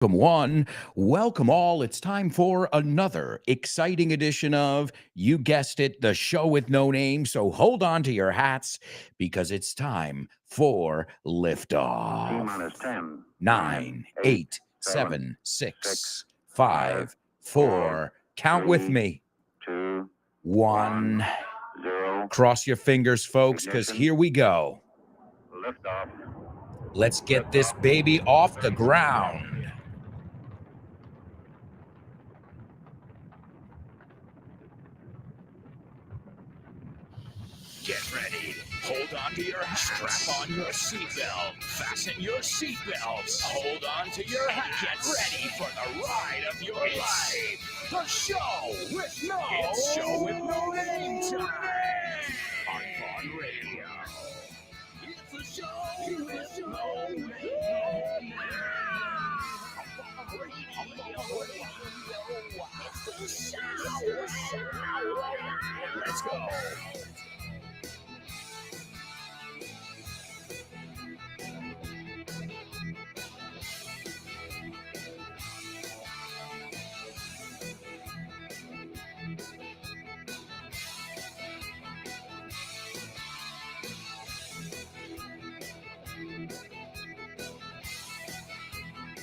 Welcome, one. Welcome, all. It's time for another exciting edition of, you guessed it, the show with no name. So hold on to your hats because it's time for liftoff. T-minus 10, 9, 8, 8, 7, 7, 6, 5, 5, 4. Count with 3, me. 2, 1. 0. Cross your fingers, folks, because Ignition. here we go. Liftoff. Let's get this baby off the ground. Get ready. Hold on to your hats. Strap on your seatbelt. Fasten your seatbelts. Hold on to your hats. Get ready for the ride of your life. The show with no name time. On Vaughn Radio. It's a show with no name. It's the show. Let's go.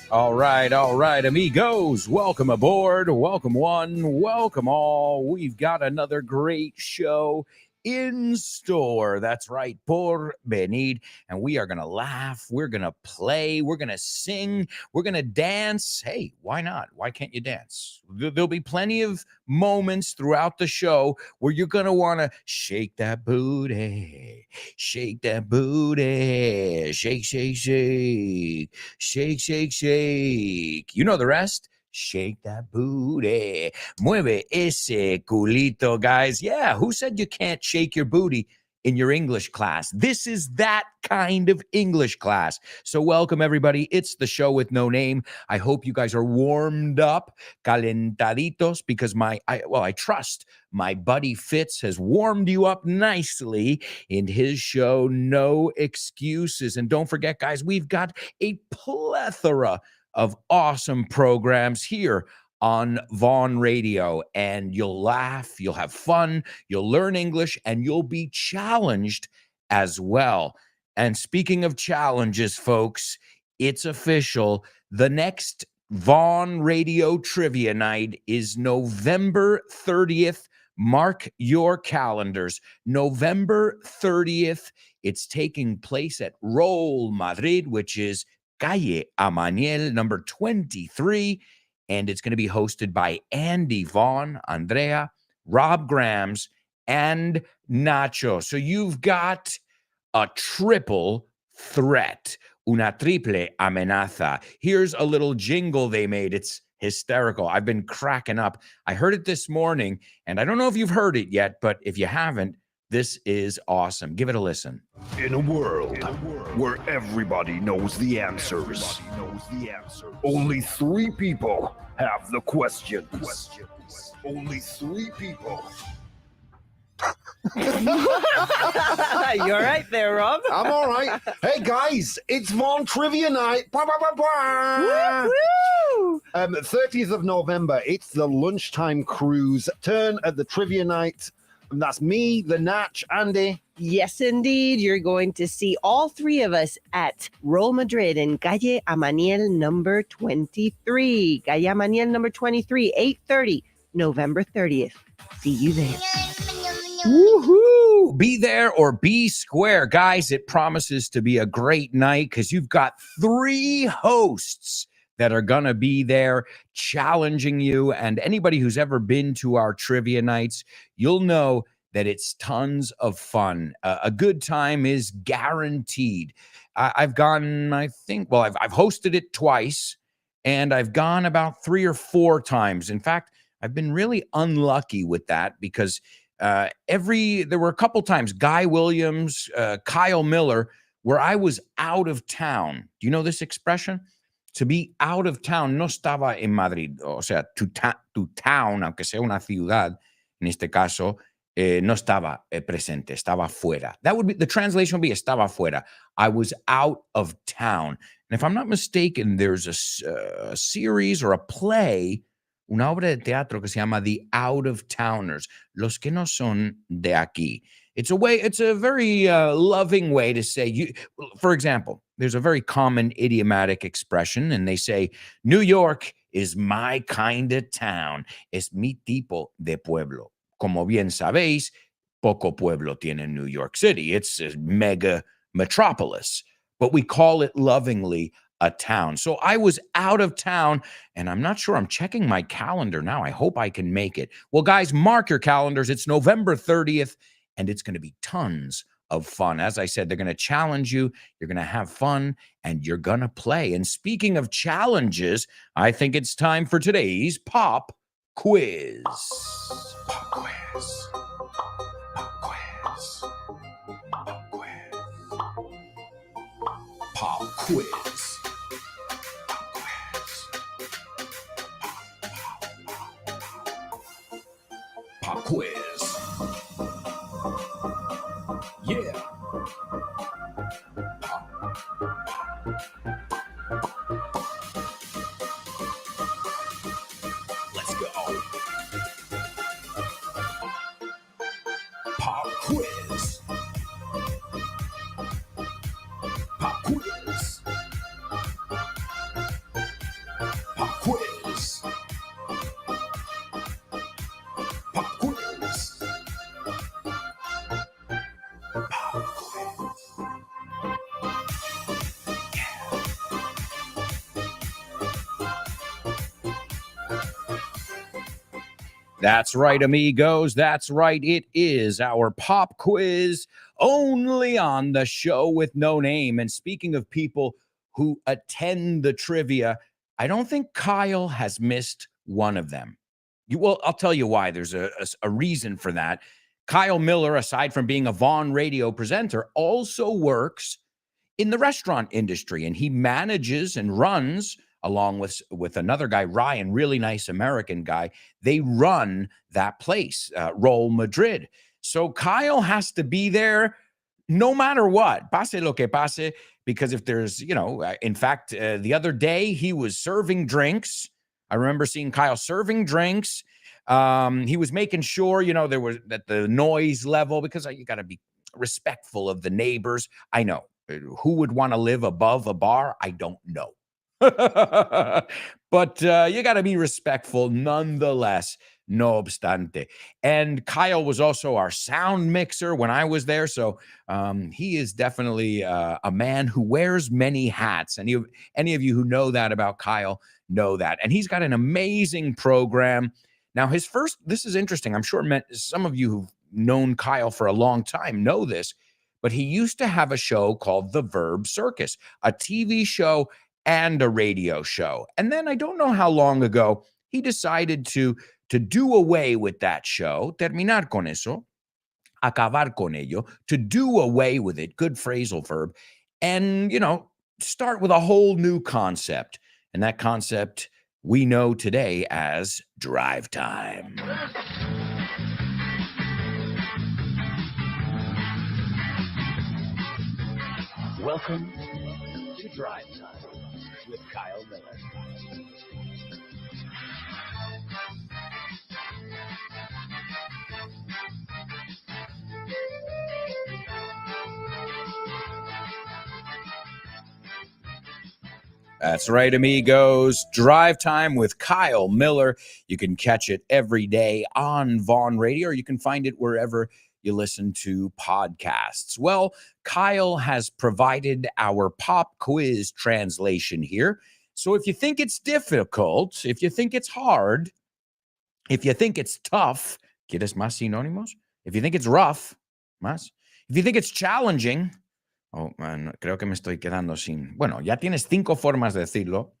All right, amigos. Welcome aboard. Welcome, one. Welcome, all. We've got another great show in store. That's right, por venir. And we are going to laugh. We're going to play. We're going to sing. We're going to dance. Hey, why not? Why can't you dance? There'll be plenty of moments throughout the show where you're going to want to shake that booty. Shake that booty. Shake, shake, shake. Shake, shake, shake. You know the rest. Shake that booty. Mueve ese culito, guys. Yeah, who said you can't shake your booty in your English class? This is that kind of English class. So welcome, everybody. It's the show with no name. I hope you guys are warmed up, calentaditos, because I trust my buddy Fitz has warmed you up nicely in his show, No Excuses. And don't forget, guys, we've got a plethora of awesome programs here on Vaughn Radio, and you'll laugh, you'll have fun, you'll learn English, and you'll be challenged as well. And speaking of challenges, folks, it's official. The next Vaughn Radio Trivia Night is November 30th. Mark your calendars. November 30th. It's taking place at Roll Madrid, which is Calle Amaniel, number 23. And it's going to be hosted by Andy Vaughn, Andrea, Rob Grams, and Nacho. So you've got a triple threat, una triple amenaza. Here's a little jingle they made. It's hysterical. I've been cracking up. I heard it this morning, and I don't know if you've heard it yet, but if you haven't, this is awesome. Give it a listen. In a world where everybody knows the answers, only 3 people have the questions. Only 3 people. You all right there, Rob? I'm all right. Hey, guys, it's Vaughn Trivia Night. Bah, bah, bah, bah. Woo! 30th of November, it's the lunchtime cruise turn at the Trivia Night. And that's me, the Natch, Andy. Yes, indeed. You're going to see all 3 of us at Roll Madrid in Calle Amaniel number 23. Calle Amaniel number 23, 8:30, November 30th. See you there. Woohoo! Be there or be square. Guys, it promises to be a great night because you've got 3 hosts that are going to be there challenging you. And anybody who's ever been to our trivia nights, you'll know that it's tons of fun. A good time is guaranteed. I've gone, I've hosted it twice, and I've gone about 3 or 4 times. In fact, I've been really unlucky with that because there were a couple times, Guy Williams, Kyle Miller, where I was out of town. Do you know this expression? To be out of town, no estaba en Madrid, o sea, to town, aunque sea una ciudad, en este caso, no estaba presente, estaba fuera. That would be, the translation would be estaba fuera. I was out of town. And if I'm not mistaken, there's a series or a play, una obra de teatro que se llama The Out of Towners, los que no son de aquí. It's a very loving way to say, for example, there's a very common idiomatic expression, and they say, New York is my kind of town. Es mi tipo de pueblo. Como bien sabéis, poco pueblo tiene New York City. It's a mega metropolis, but we call it lovingly a town. So I was out of town, and I'm not sure. I'm checking my calendar now. I hope I can make it. Well, guys, mark your calendars. It's November 30th, and it's going to be tons of fun. As I said, they're going to challenge you. You're going to have fun, and you're going to play. And speaking of challenges, I think it's time for today's Pop Quiz. Pop Quiz. Pop Quiz. Pop Quiz. Pop Quiz. Pop Quiz. Yeah. Let's go. Pop Quiz. Pop Quiz. Pop Quiz. Pop Quiz. That's right, amigos. That's right. It is our pop quiz only on the show with no name. And speaking of people who attend the trivia, I don't think Kyle has missed one of them. Well, I'll tell you why. There's a reason for that. Kyle Miller, aside from being a Vaughn radio presenter, also works in the restaurant industry, and he manages and runs, along with another guy, Ryan, really nice American guy. They run that place, Roll Madrid. So Kyle has to be there no matter what, pase lo que pase, because if there's, in fact, the other day he was serving drinks. I remember seeing Kyle serving drinks. He was making sure, there was at the noise level, because you got to be respectful of the neighbors. I know. Who would want to live above a bar? I don't know. But you got to be respectful nonetheless, no obstante. And Kyle was also our sound mixer when I was there. So he is definitely a man who wears many hats. And any of you who know that about Kyle know that. And he's got an amazing program. Now, this is interesting. I'm sure some of you who've known Kyle for a long time know this, but he used to have a show called The Verb Circus, a TV show and a radio show. And then I don't know how long ago, he decided to do away with that show, terminar con eso, acabar con ello, to do away with it, good phrasal verb, and, start with a whole new concept. And that concept we know today as Drive Time. Welcome to Drive Time with Kyle Miller. That's right, amigos. Drive Time with Kyle Miller. You can catch it every day on Vaughn Radio, or you can find it wherever you listen to podcasts. Well, Kyle has provided our pop quiz translation here. So if you think it's difficult, if you think it's hard, if you think it's tough, ¿quieres más sinónimos? If you think it's rough, más. If you think it's challenging, creo que me estoy quedando sin. Bueno, ya tienes 5 formas de decirlo.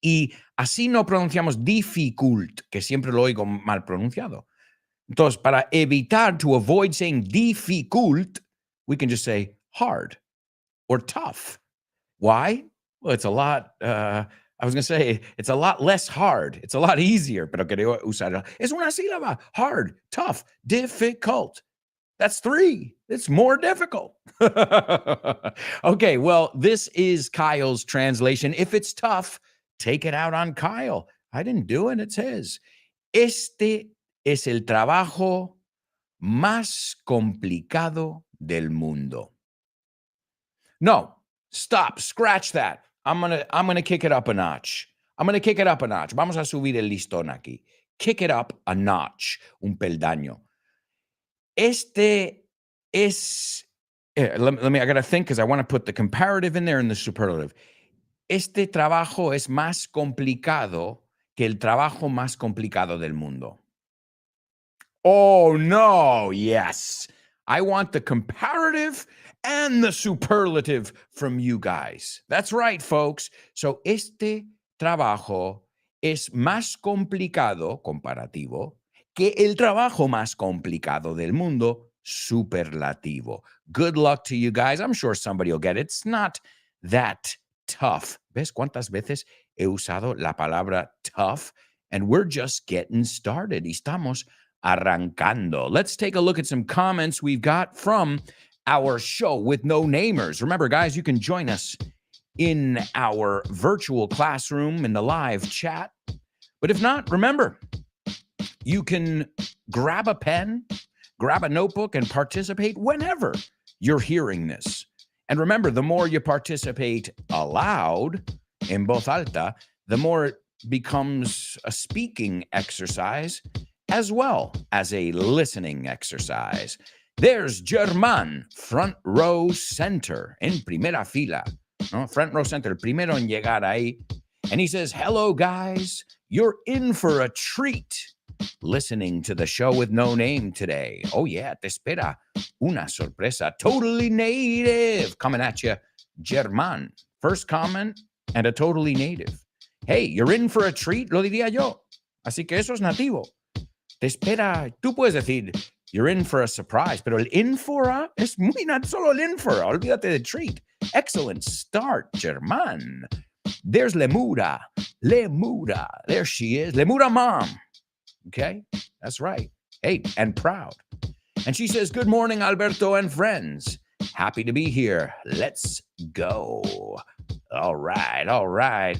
Y así no pronunciamos difficult, que siempre lo oigo mal pronunciado. Entonces, para evitar, to avoid saying difficult, we can just say hard or tough. Why? Well, it's a lot I was going to say, it's a lot less hard. It's a lot easier, pero quería usar. Es una sílaba. Hard, tough, difficult. That's 3. It's more difficult. Okay, well, this is Kyle's translation. If it's tough, take it out on Kyle. I didn't do it. It's his. Este es el trabajo más complicado del mundo. No, stop. Scratch that. I'm gonna kick it up a notch. Vamos a subir el listón aquí. Kick it up a notch. Un peldaño. Este es, let me, I got to think because I want to put the comparative in there and the superlative. Este trabajo es más complicado que el trabajo más complicado del mundo. Oh, no. Yes. I want the comparative and the superlative from you guys. That's right, folks. So este trabajo es más complicado, comparativo, que el trabajo más complicado del mundo, superlativo. Good luck to you guys. I'm sure somebody will get it. It's not that tough. ¿Ves cuántas veces he usado la palabra tough? And we're just getting started. Estamos arrancando. Let's take a look at some comments we've got from our show with no namers. Remember, guys, you can join us in our virtual classroom in the live chat. But if not, remember, you can grab a pen, grab a notebook, and participate whenever you're hearing this. And remember, the more you participate aloud, en voz alta, the more it becomes a speaking exercise as well as a listening exercise. There's Germán, front row center, en primera fila. No, front row center, el primero en llegar ahí. And he says, hello, guys. You're in for a treat listening to the show with no name today. Oh, yeah, te espera una sorpresa. Totally native. Coming at you, Germán. First comment and a totally native. Hey, you're in for a treat, lo diría yo. Así que eso es nativo. Te espera, tú puedes decir, you're in for a surprise, pero el in for a es muy not solo el in for a. Olvídate de treat. Excellent start, Germán. There's Lemura. There she is. Lemura mom. Okay, that's right. Hey, and proud. And she says, good morning, Alberto and friends. Happy to be here. Let's go. All right.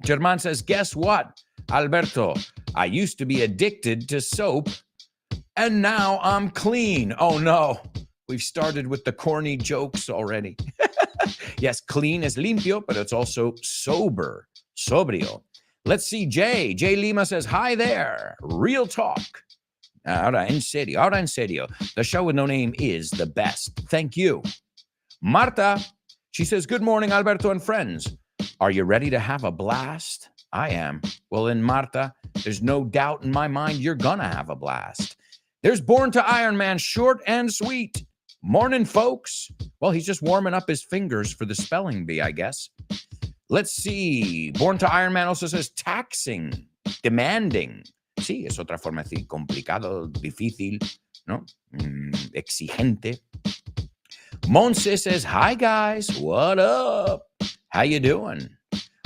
Germán says, guess what, Alberto? I used to be addicted to soap, and now I'm clean. Oh, no. We've started with the corny jokes already. Yes, clean is limpio, but it's also sober, sobrio. Let's see, Jay. Jay Lima says, hi there. Real talk. Ahora en serio. The show with no name is the best. Thank you. Marta, she says, good morning, Alberto and friends. Are you ready to have a blast? I am. Well, then, Marta, there's no doubt in my mind you're gonna have a blast. There's Born to Iron Man, short and sweet. Morning, folks. Well, he's just warming up his fingers for the spelling bee, I guess. Let's see. Born to Iron Man also says taxing, demanding. Sí, es otra forma de decir complicado, difícil, ¿no? Exigente. Monse says, hi, guys. What up? How you doing?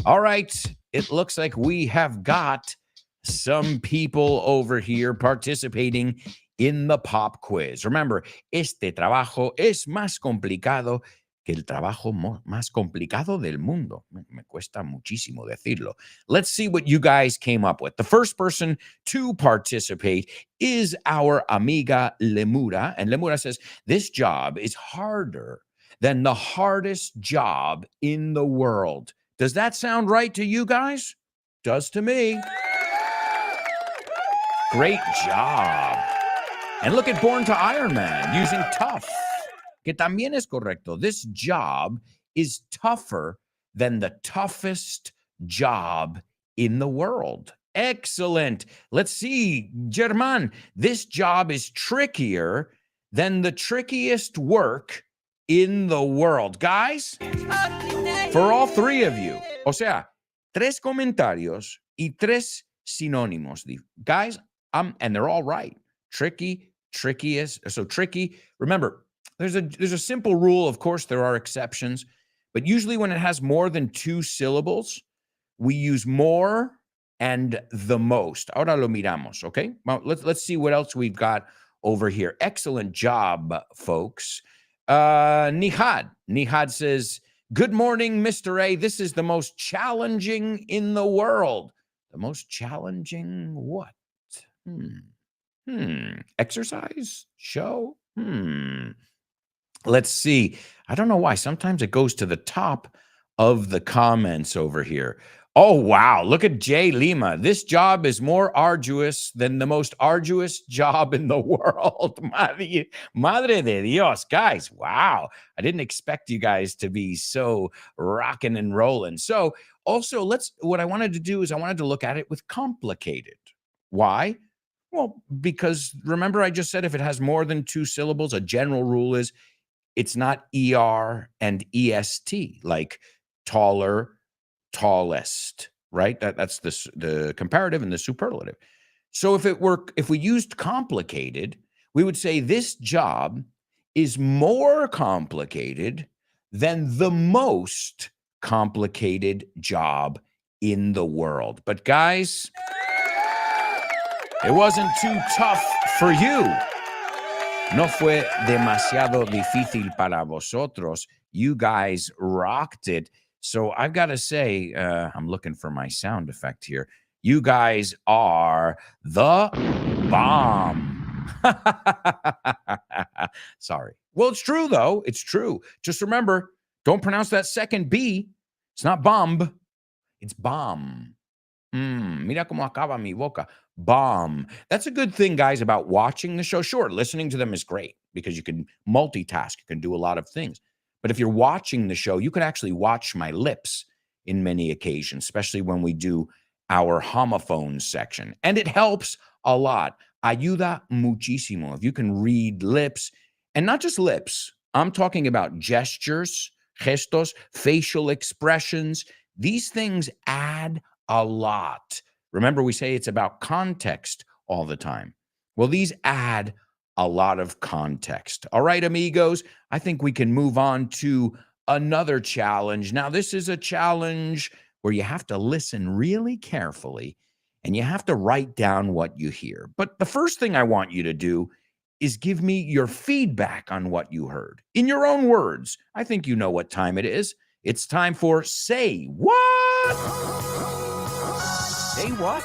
All right. It looks like we have got some people over here participating in the pop quiz. Remember, este trabajo es más complicado que el trabajo más complicado del mundo. Me cuesta muchísimo decirlo. Let's see what you guys came up with. The first person to participate is our amiga Lemura. And Lemura says, this job is harder than the hardest job in the world. Does that sound right to you guys? Does to me. Great job. And look at Born to Iron Man using tough. Que también es correcto. This job is tougher than the toughest job in the world. Excellent. Let's see, Germán. This job is trickier than the trickiest work in the world. Guys, for all three of you, o sea, 3 comentarios y 3 sinónimos. Guys, and they're all right. Tricky, trickiest. So tricky. Remember, there's a simple rule. Of course, there are exceptions, but usually when it has more than 2 syllables, we use more and the most. Ahora lo miramos, okay? Well, let's see what else we've got over here. Excellent job, folks. Nihad says, good morning, Mr. A. This is the most challenging in the world. The most challenging what? Exercise? Show? Let's see. I don't know why. Sometimes it goes to the top of the comments over here. Oh, wow. Look at Jay Lima. This job is more arduous than the most arduous job in the world. Madre de Dios. Guys, wow. I didn't expect you guys to be so rocking and rolling. So also, what I wanted to do is I wanted to look at it with complicated. Why? Well, because remember I just said if it has more than 2 syllables, a general rule is it's not ER and EST, like taller, tallest, right? That's the comparative and the superlative. So if we used complicated, we would say this job is more complicated than the most complicated job in the world. But guys, it wasn't too tough for you. No fue demasiado difícil para vosotros. You guys rocked it. So I've got to say, I'm looking for my sound effect here. You guys are the bomb. Sorry. Well, it's true, though. It's true. Just remember, don't pronounce that second B. It's not bomb. It's bomb. Mira cómo acaba mi boca. Bomb. That's a good thing, guys, about watching the show. Sure, listening to them is great because you can multitask. You can do a lot of things. But if you're watching the show, you can actually watch my lips in many occasions, especially when we do our homophones section. And it helps a lot. Ayuda muchísimo. If you can read lips, and not just lips, I'm talking about gestures, gestos, facial expressions. These things add a lot. Remember, we say it's about context all the time. Well, these add a lot of context. All right, amigos, I think we can move on to another challenge. Now, this is a challenge where you have to listen really carefully and you have to write down what you hear. But the first thing I want you to do is give me your feedback on what you heard in your own words. I think you know what time it is. It's time for Say What? Say what?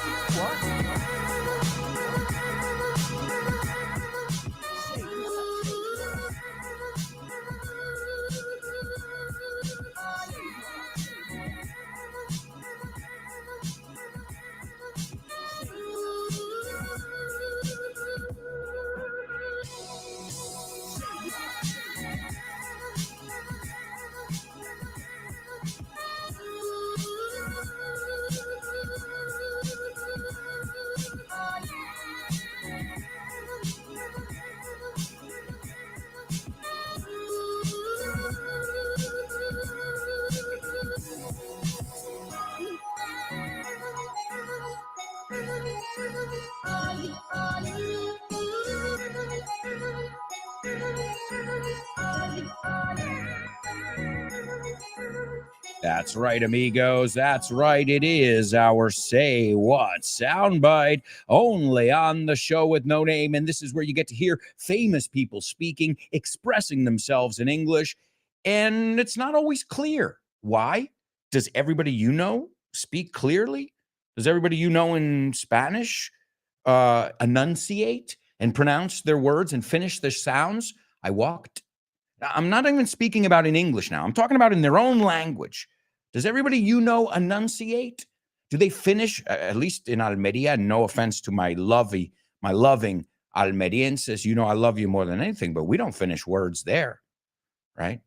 That's right, amigos. That's right. It is our Say What soundbite, only on the show with no name. And this is where you get to hear famous people speaking, expressing themselves in English. And it's not always clear. Why? Does everybody you know speak clearly? Does everybody you know in Spanish enunciate and pronounce their words and finish their sounds? I'm not even speaking about in English now. I'm talking about in their own language. Does everybody you know enunciate? Do they finish, at least in Almeria, no offense to my loving Almerienses, you know I love you more than anything, but we don't finish words there, right?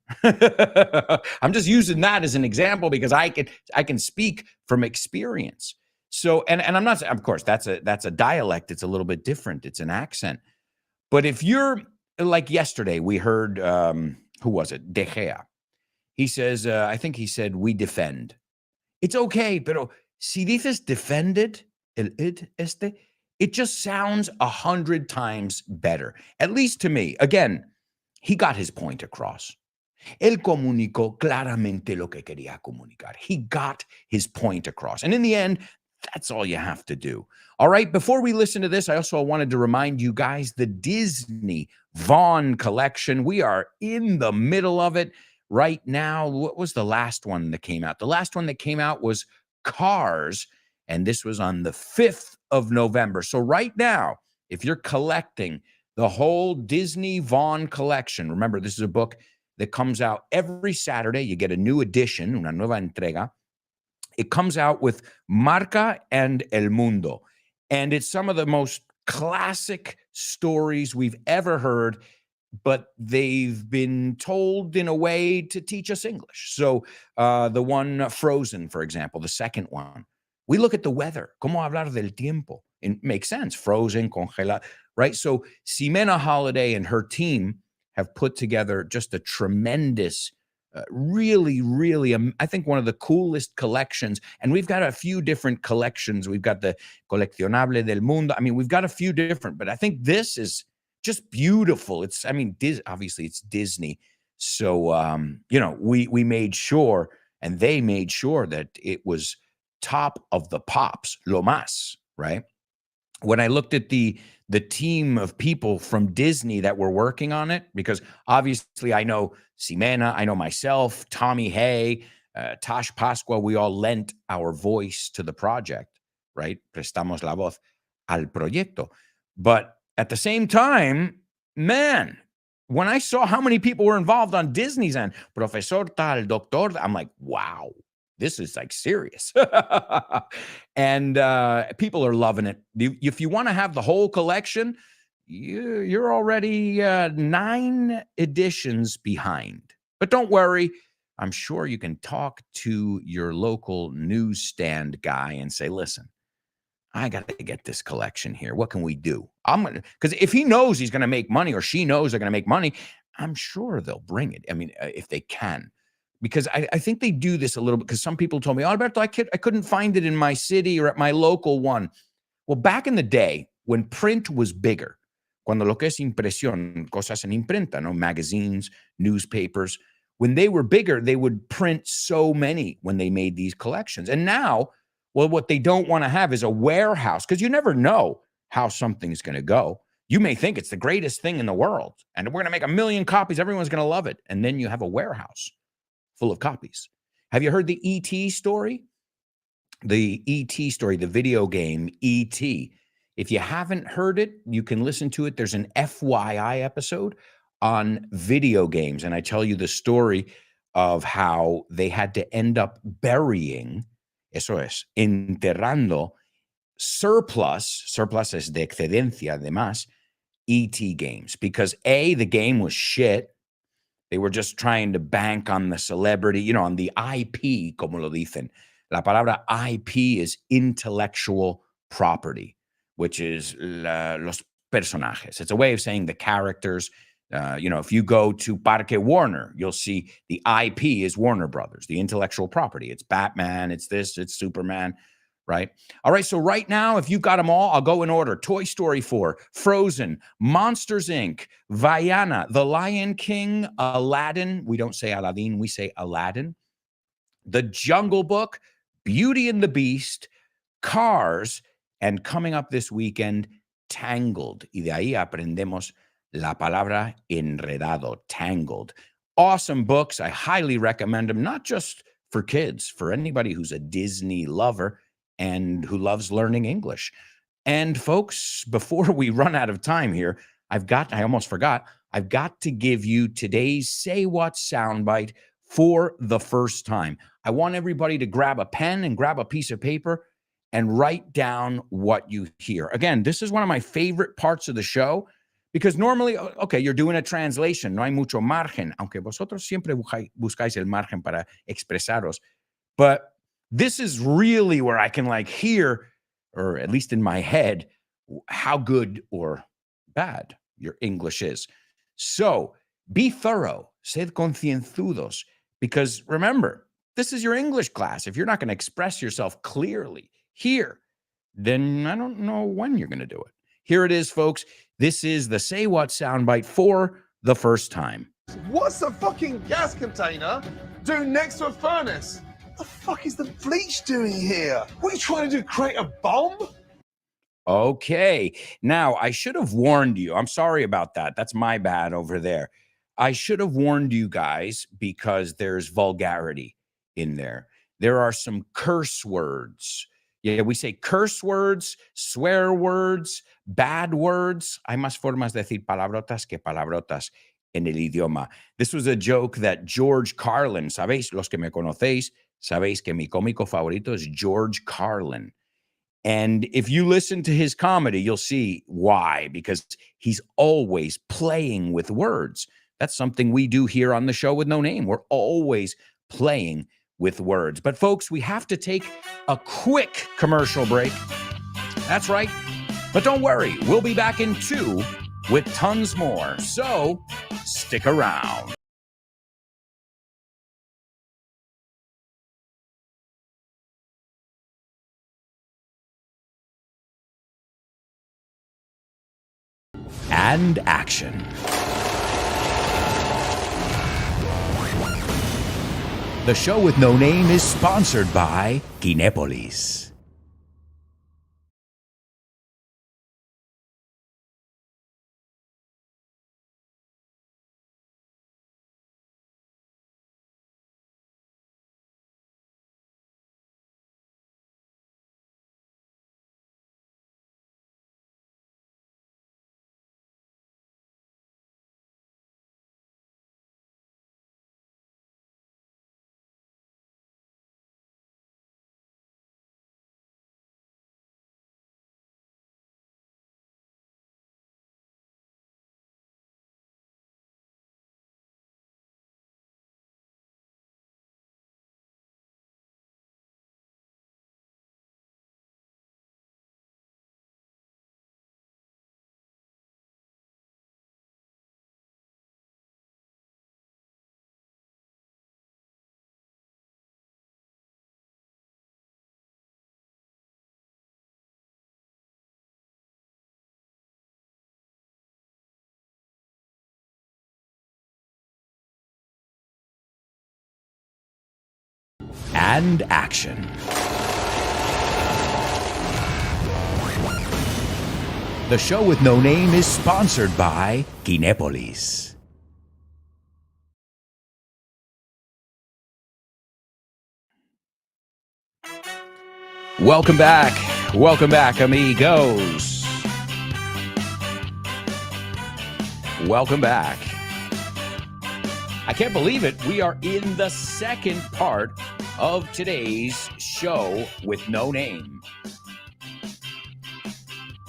I'm just using that as an example because I can speak from experience. So, and I'm not, of course, that's a dialect. It's a little bit different. It's an accent. But if you're, like yesterday, we heard, who was it? De Gea. He says, I think he said, we defend. It's okay, pero si dices defended, it just sounds 100 times better, at least to me. Again, he got his point across. Él comunicó claramente lo que quería comunicar. He got his point across. And in the end, that's all you have to do. All right, before we listen to this, I also wanted to remind you guys the Disney Vaughn collection. We are in the middle of it right now. What was the last one that came out? The last one that came out was Cars, and this was on the 5th of November. So right now, if you're collecting the whole Disney Vaughn collection, remember, this is a book that comes out every Saturday. You get a new edition, una nueva entrega. It comes out with Marca and El Mundo. And it's some of the most classic stories we've ever heard, but they've been told in a way to teach us English. So the one Frozen, for example, the second one, we look at the weather. ¿Cómo hablar del tiempo? It makes sense. Frozen, congelado, right? So Ximena Holiday and her team have put together just a tremendous, really, I think one of the coolest collections. And we've got a few different collections. We've got the Coleccionable del Mundo. I mean, we've got a few different, but I think this is just beautiful. It's, I mean, obviously it's Disney. So, we made sure, and they made sure that it was top of the pops, lo más, right? When I looked at the team of people from Disney that were working on it, because obviously I know Ximena, I know myself, Tommy Hay, Tash Pasqua, we all lent our voice to the project, right? Prestamos la voz al proyecto. But at the same time, man, when I saw how many people were involved on Disney's end, Profesor tal, Doctor, I'm like, wow. This is like serious. And people are loving it. If you want to have the whole collection, you're already 9 editions behind. But don't worry. I'm sure you can talk to your local newsstand guy and say, listen, I got to get this collection here. What can we do? Because if he knows he's going to make money or she knows they're going to make money, I'm sure they'll bring it. I mean, if they can. Because I think they do this a little bit, because some people told me, Alberto, I couldn't find it in my city or at my local one. Well, back in the day when print was bigger, cuando lo que es impresión, cosas en imprenta, no, magazines, newspapers, when they were bigger, they would print so many when they made these collections. And now, well, what they don't want to have is a warehouse, because you never know how something's going to go. You may think it's the greatest thing in the world, and we're going to make 1 million copies. Everyone's going to love it. And then you have a warehouse full of copies. Have you heard the E.T. story? The E.T. story, the video game E.T. If you haven't heard it, you can listen to it. There's an FYI episode on video games, and I tell you the story of how they had to end up burying, eso es, enterrando surplus es de excedencia, además, E.T. games, because A, the game was shit. They were just trying to bank on the celebrity, on the IP, como lo dicen. La palabra IP is intellectual property, which is los personajes. It's a way of saying the characters. If you go to Parque Warner, you'll see the IP is Warner Brothers, the intellectual property. It's Batman, it's this, it's Superman, right? All right, so right now, if you've got them all, I'll go in order. Toy Story 4, Frozen, Monsters, Inc., Vaiana, The Lion King, Aladdin. We don't say Aladdin, we say Aladdin. The Jungle Book, Beauty and the Beast, Cars, and coming up this weekend, Tangled. Y de ahí aprendemos la palabra enredado, tangled. Awesome books. I highly recommend them, not just for kids, for anybody who's a Disney lover and who loves learning English. And folks, before we run out of time here, I almost forgot, I've got to give you today's Say What soundbite for the first time. I want everybody to grab a pen and grab a piece of paper and write down what you hear. Again, this is one of my favorite parts of the show, because normally, okay, you're doing a translation, no hay mucho margen, aunque vosotros siempre buscáis el margen para expresaros. But this is really where I can hear, or at least in my head, how good or bad your English is. So be thorough, sed concienzudos, because remember, this is your English class. If you're not going to express yourself clearly here, then I don't know when you're going to do it. Here it is, folks. This is the Say What soundbite for the first time. What's a fucking gas container doing next to a furnace? The fuck is the bleach doing here? What are you trying to do, create a bomb? Okay. Now, I should have warned you. I'm sorry about that. That's my bad over there. I should have warned you guys because there's vulgarity in there. There are some curse words. Yeah, we say curse words, swear words, bad words. Hay más formas de decir palabrotas que palabrotas en el idioma. This was a joke that George Carlin, ¿sabéis? Los que me conocéis, sabéis que mi cómico favorito es George Carlin. And if you listen to his comedy, you'll see why, because he's always playing with words. That's something we do here on the show with No Name. We're always playing with words. But folks, we have to take a quick commercial break. That's right. But don't worry, we'll be back in 2 with tons more. So stick around. And action. The show with No Name is sponsored by Kinepolis. And action. The show with No Name is sponsored by Kinepolis. Welcome back. Welcome back, amigos. Welcome back. I can't believe it. We are in the second part of today's show with No Name.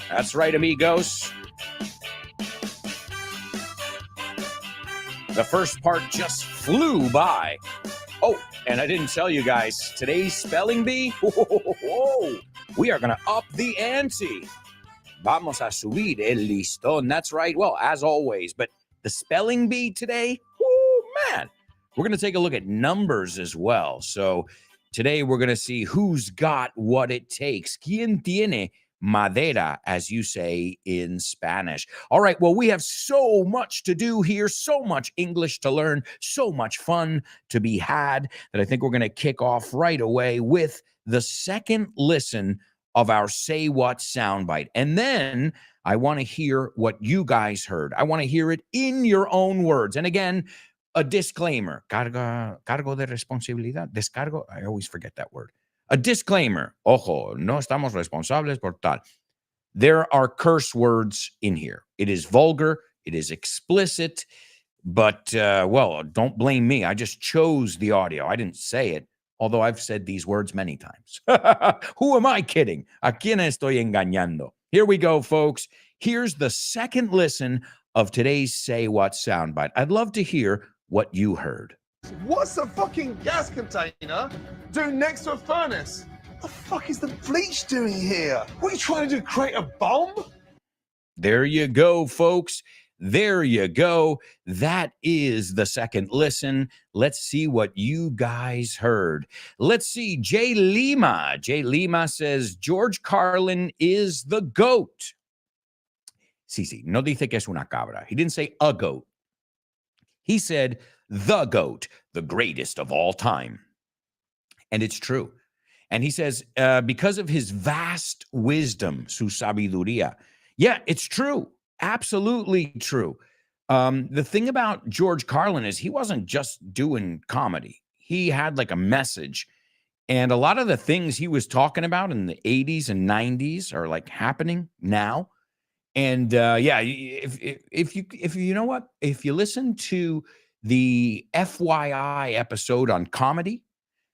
That's right, amigos. The first part just flew by. Oh, and I didn't tell you guys, today's spelling bee, we are going to up the ante. Vamos a subir el listón. That's right. Well, as always, but the spelling bee today, man, we're going to take a look at numbers as well. So today we're going to see who's got what it takes. ¿Quién tiene madera, as you say in Spanish? All right, well, we have so much to do here, so much English to learn, so much fun to be had that I think we're going to kick off right away with the second listen of our Say What soundbite. And then I want to hear what you guys heard. I want to hear it in your own words. And again, a disclaimer. Cargo de responsabilidad. Descargo. I always forget that word. A disclaimer. Ojo, no estamos responsables por tal. There are curse words in here. It is vulgar. It is explicit. But, well, don't blame me. I just chose the audio. I didn't say it, although I've said these words many times. Who am I kidding? ¿A quién estoy engañando? Here we go, folks. Here's the second listen of today's Say What soundbite. I'd love to hear what you heard. What's a fucking gas container doing next to a furnace? The fuck is the bleach doing here? What are you trying to do, create a bomb? There you go, folks. There you go. That is the second listen. Let's see what you guys heard. Let's see. Jay Lima. Jay Lima says, George Carlin is the GOAT. Sí, no dice que es una cabra. He didn't say a goat. He said, the GOAT, the greatest of all time. And it's true. And he says, because of his vast wisdom, su sabiduría. Yeah, it's true. Absolutely true. The thing about George Carlin is he wasn't just doing comedy. He had like a message. And a lot of the things he was talking about in the 80s and 90s are like happening now. And yeah, if you know what, if you listen to the FYI episode on comedy,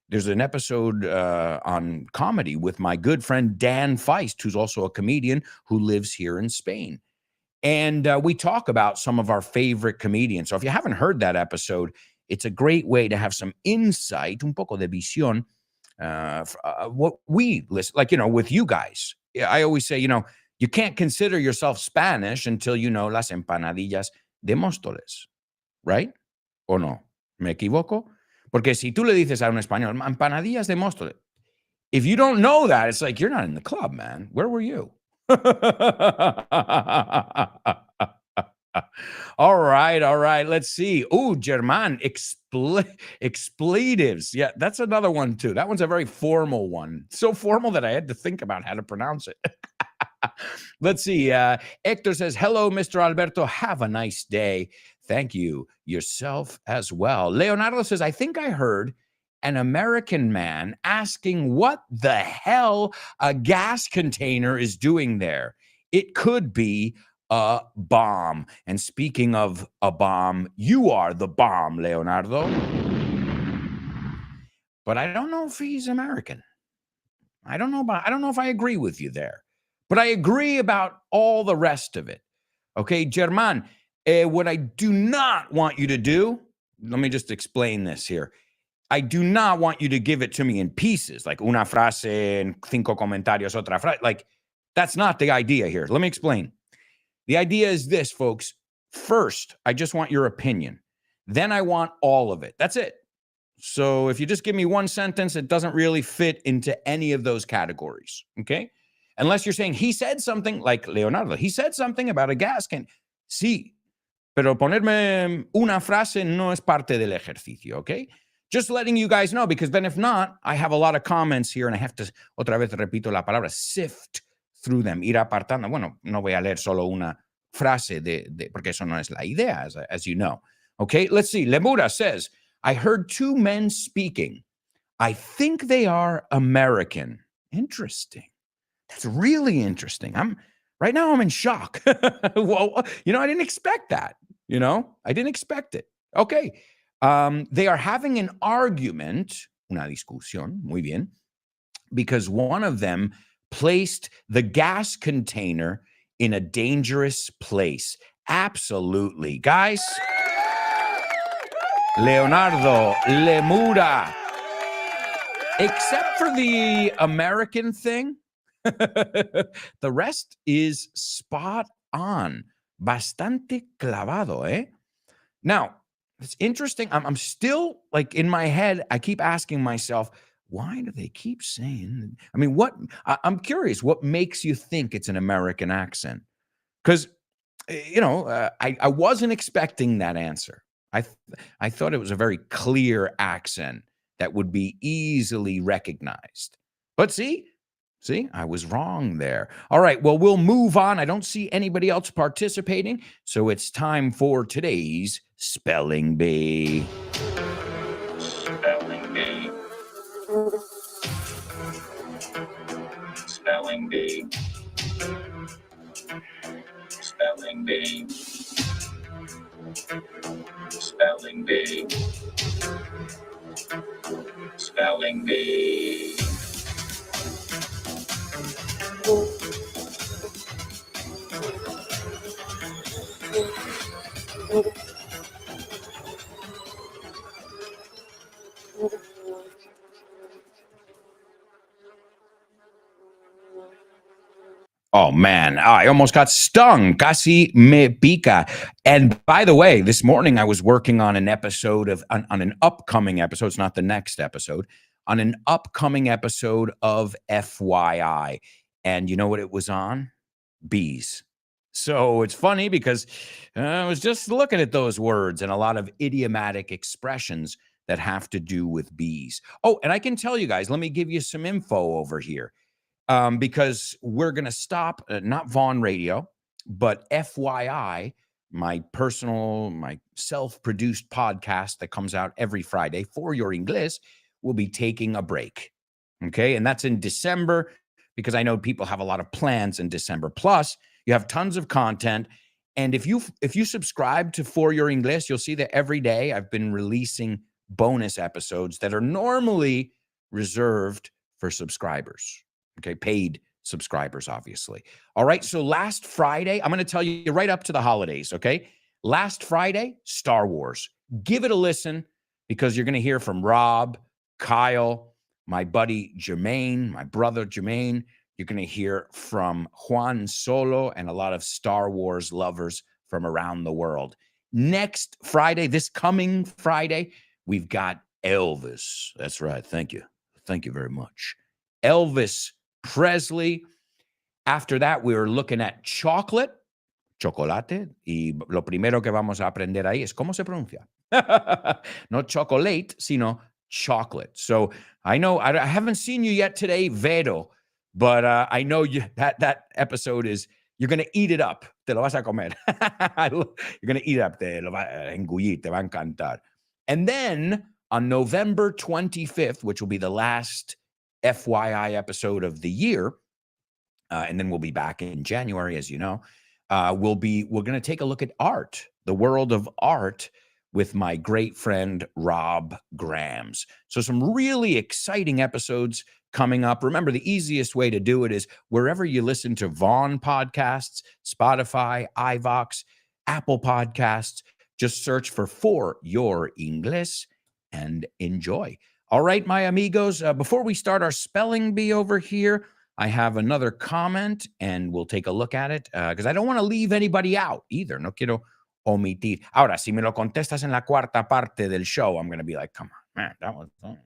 there's an episode on comedy with my good friend Dan Feist, who's also a comedian who lives here in Spain. And we talk about some of our favorite comedians. So if you haven't heard that episode, it's a great way to have some insight, un poco de visión, what we listen, like, you know, with you guys. I always say, you know, you can't consider yourself Spanish until you know las empanadillas de Móstoles, right? ¿O no? ¿Me equivoco? Porque si tú le dices a un español, empanadillas de Móstoles, if you don't know that, it's like, you're not in the club, man. Where were you? All right. Let's see. Oh, German, expletives. Yeah, that's another one too. That one's a very formal one. So formal that I had to think about how to pronounce it. Let's see. Hector says, hello, Mr. Alberto. Have a nice day. Thank you. Yourself as well. Leonardo says, I think I heard an American man asking what the hell a gas container is doing there. It could be a bomb. And speaking of a bomb, you are the bomb, Leonardo. But I don't know if he's American. I don't know if I agree with you there. But I agree about all the rest of it. Okay, German, what I do not want you to do, let me just explain this here. I do not want you to give it to me in pieces, like una frase en 5 comentarios, otra frase. Like, that's not the idea here. Let me explain. The idea is this, folks. First, I just want your opinion. Then I want all of it. That's it. So if you just give me one sentence, it doesn't really fit into any of those categories, okay? Unless you're saying he said something like Leonardo. He said something about a gas can. Sí, pero ponerme una frase no es parte del ejercicio, okay? Just letting you guys know, because then if not, I have a lot of comments here and I have to, otra vez repito la palabra, sift through them, ir apartando. Bueno, no voy a leer solo una frase porque eso no es la idea, as you know. Okay, let's see. Lemura says, I heard 2 men speaking. I think they are American. Interesting. That's really interesting. Right now I'm in shock. Well, you know, I didn't expect that. You know, I didn't expect it. Okay. They are having an argument, una discusión, muy bien, because one of them placed the gas container in a dangerous place. Absolutely. Guys, Leonardo, Lemura, except for the American thing, the rest is spot on. Bastante clavado, eh? Now, it's interesting. I'm still, like, in my head, I keep asking myself, why do they keep saying? I mean, I'm curious, what makes you think it's an American accent? Because, you know, I wasn't expecting that answer. I thought it was a very clear accent that would be easily recognized. But see, I was wrong there. All right, well, we'll move on. I don't see anybody else participating, so it's time for today's Spelling Bee. Spelling Bee. Spelling Bee. Spelling Bee. Spelling Bee. Spelling Bee. Oh, man, I almost got stung. Casi me pica. And by the way, this morning I was working on an episode on an upcoming episode. It's not the next episode. On an upcoming episode of FYI. And you know what it was on? Bees. So it's funny because I was just looking at those words and a lot of idiomatic expressions that have to do with bees. Oh, and I can tell you guys, let me give you some info over here because we're going to stop, not Vaughn Radio, but FYI, my self-produced podcast that comes out every Friday for your English will be taking a break. Okay. And that's in December because I know people have a lot of plans in December. Plus, you have tons of content. And if you subscribe to For Your English, you'll see that every day I've been releasing bonus episodes that are normally reserved for subscribers. Okay, paid subscribers, obviously. All right, so last Friday, I'm going to tell you right up to the holidays, okay? Last Friday, Star Wars. Give it a listen because you're going to hear from Rob, Kyle, my buddy Jermaine, my brother Jermaine. You're going to hear from Juan Solo and a lot of Star Wars lovers from around the world. Next Friday, this coming Friday, we've got Elvis. That's right. Thank you. Thank you very much. Elvis Presley. After that, we're looking at chocolate. Chocolate. Y lo primero que vamos a aprender ahí es cómo se pronuncia. No chocolate, sino chocolate. So I know I haven't seen you yet today, Vero. But I know that episode is, you're going to eat it up. Te lo vas a comer. You're going to eat it up. Te lo va a engullir. Te va a encantar. And then on November 25th, which will be the last FYI episode of the year, and then we'll be back in January, as you know, we're going to take a look at art, the world of art, with my great friend, Rob Grams. So some really exciting episodes coming up. Remember, the easiest way to do it is wherever you listen to Vaughn podcasts, Spotify, iVox, Apple Podcasts, just search For Your English and enjoy. All right, my amigos, before we start our spelling bee over here, I have another comment and we'll take a look at it because I don't want to leave anybody out either. No quiero omitir. Ahora, si me lo contestas en la cuarta parte del show, I'm going to be like, come on, man, that was fun.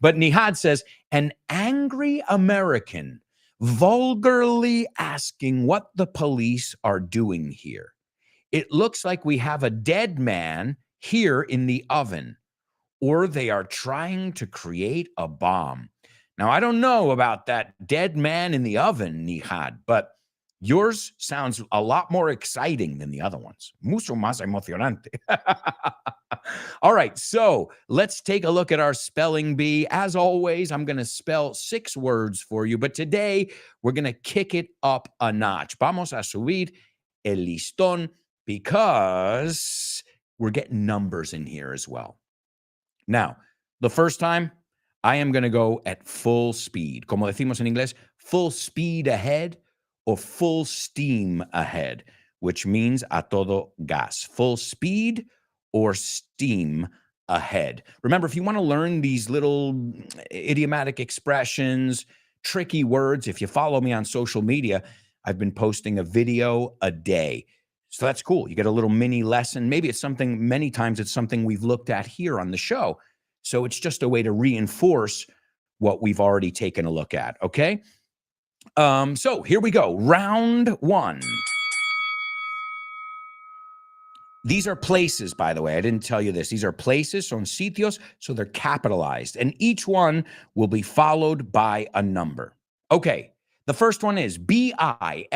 But Nihad says, an angry American vulgarly asking what the police are doing here. It looks like we have a dead man here in the oven, or they are trying to create a bomb. Now, I don't know about that dead man in the oven, Nihad, but yours sounds a lot more exciting than the other ones. Mucho más emocionante. All right, so let's take a look at our spelling bee. As always, I'm going to spell 6 words for you, but today we're going to kick it up a notch. Vamos a subir el listón because we're getting numbers in here as well. Now, the first time, I am going to go at full speed. Como decimos en inglés, full speed ahead or full steam ahead, which means a todo gas. Full speed or steam ahead. Remember, if you want to learn these little idiomatic expressions, tricky words, if you follow me on social media, I've been posting a video a day. So that's cool. You get a little mini lesson. Maybe it's something, many times it's something we've looked at here on the show. So it's just a way to reinforce what we've already taken a look at, okay? So here we go. Round 1. These are places, by the way. I didn't tell you this. These are places, son sitios, so they're capitalized. And each one will be followed by a number. Okay, the first one is BILLINGS,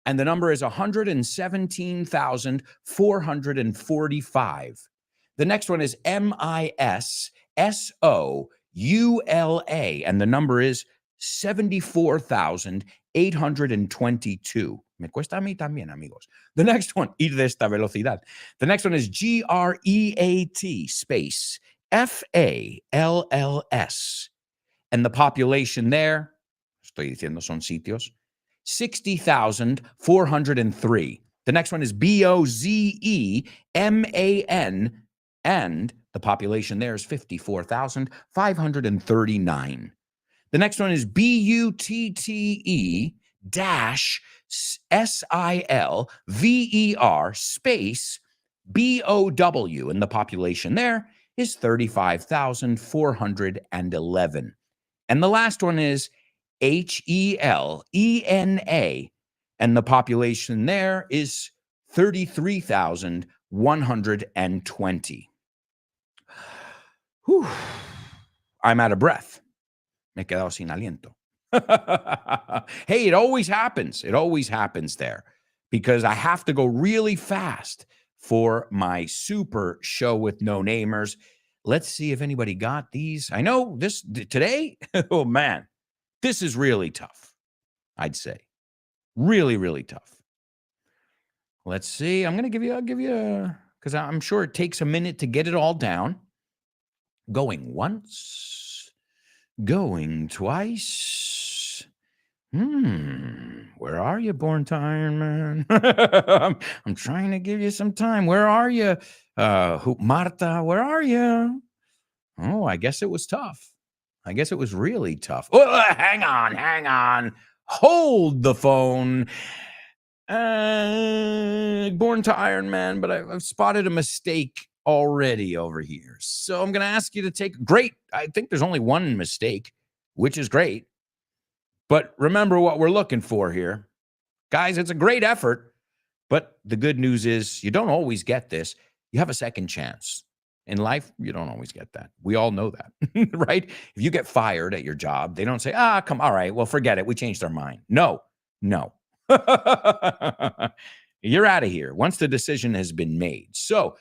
and the number is 117,445. The next one is MISSOULA, and the number is 74,822. Me cuesta a mí también, amigos. The next one, ir de esta velocidad. The next one is GREAT space FALLS. And the population there, estoy diciendo son sitios, 60,403. The next one is BOZEMAN, and the population there is 54,539. The next one is BUTTE dash SILVER space BOW, and the population there is 35,411. And the last one is Helena, and the population there is 33,120. Whew. I'm out of breath. Me he quedado sin aliento. Hey, it always happens. It always happens there because I have to go really fast for my super show with no namers. Let's see if anybody got these. I know this today. Oh man, this is really tough. I'd say really, really tough. Let's see. I'll give you because I'm sure it takes a minute to get it all down. Going once, going twice. Where are you, Born to Iron Man? I'm trying to give you some time. Where are you? Marta, where are you? Oh, I guess it was tough. I guess it was really tough. Oh, hang on. Hold the phone. Born to Iron Man, but I've spotted a mistake already over here. So I'm going to ask you to take great. I think there's only one mistake, which is great. But remember what we're looking for here. Guys, it's a great effort. But the good news is you don't always get this. You have a second chance. In life, you don't always get that. We all know that, right? If you get fired at your job, they don't say, come, all right, well, forget it. We changed our mind. No. You're out of here once the decision has been made. So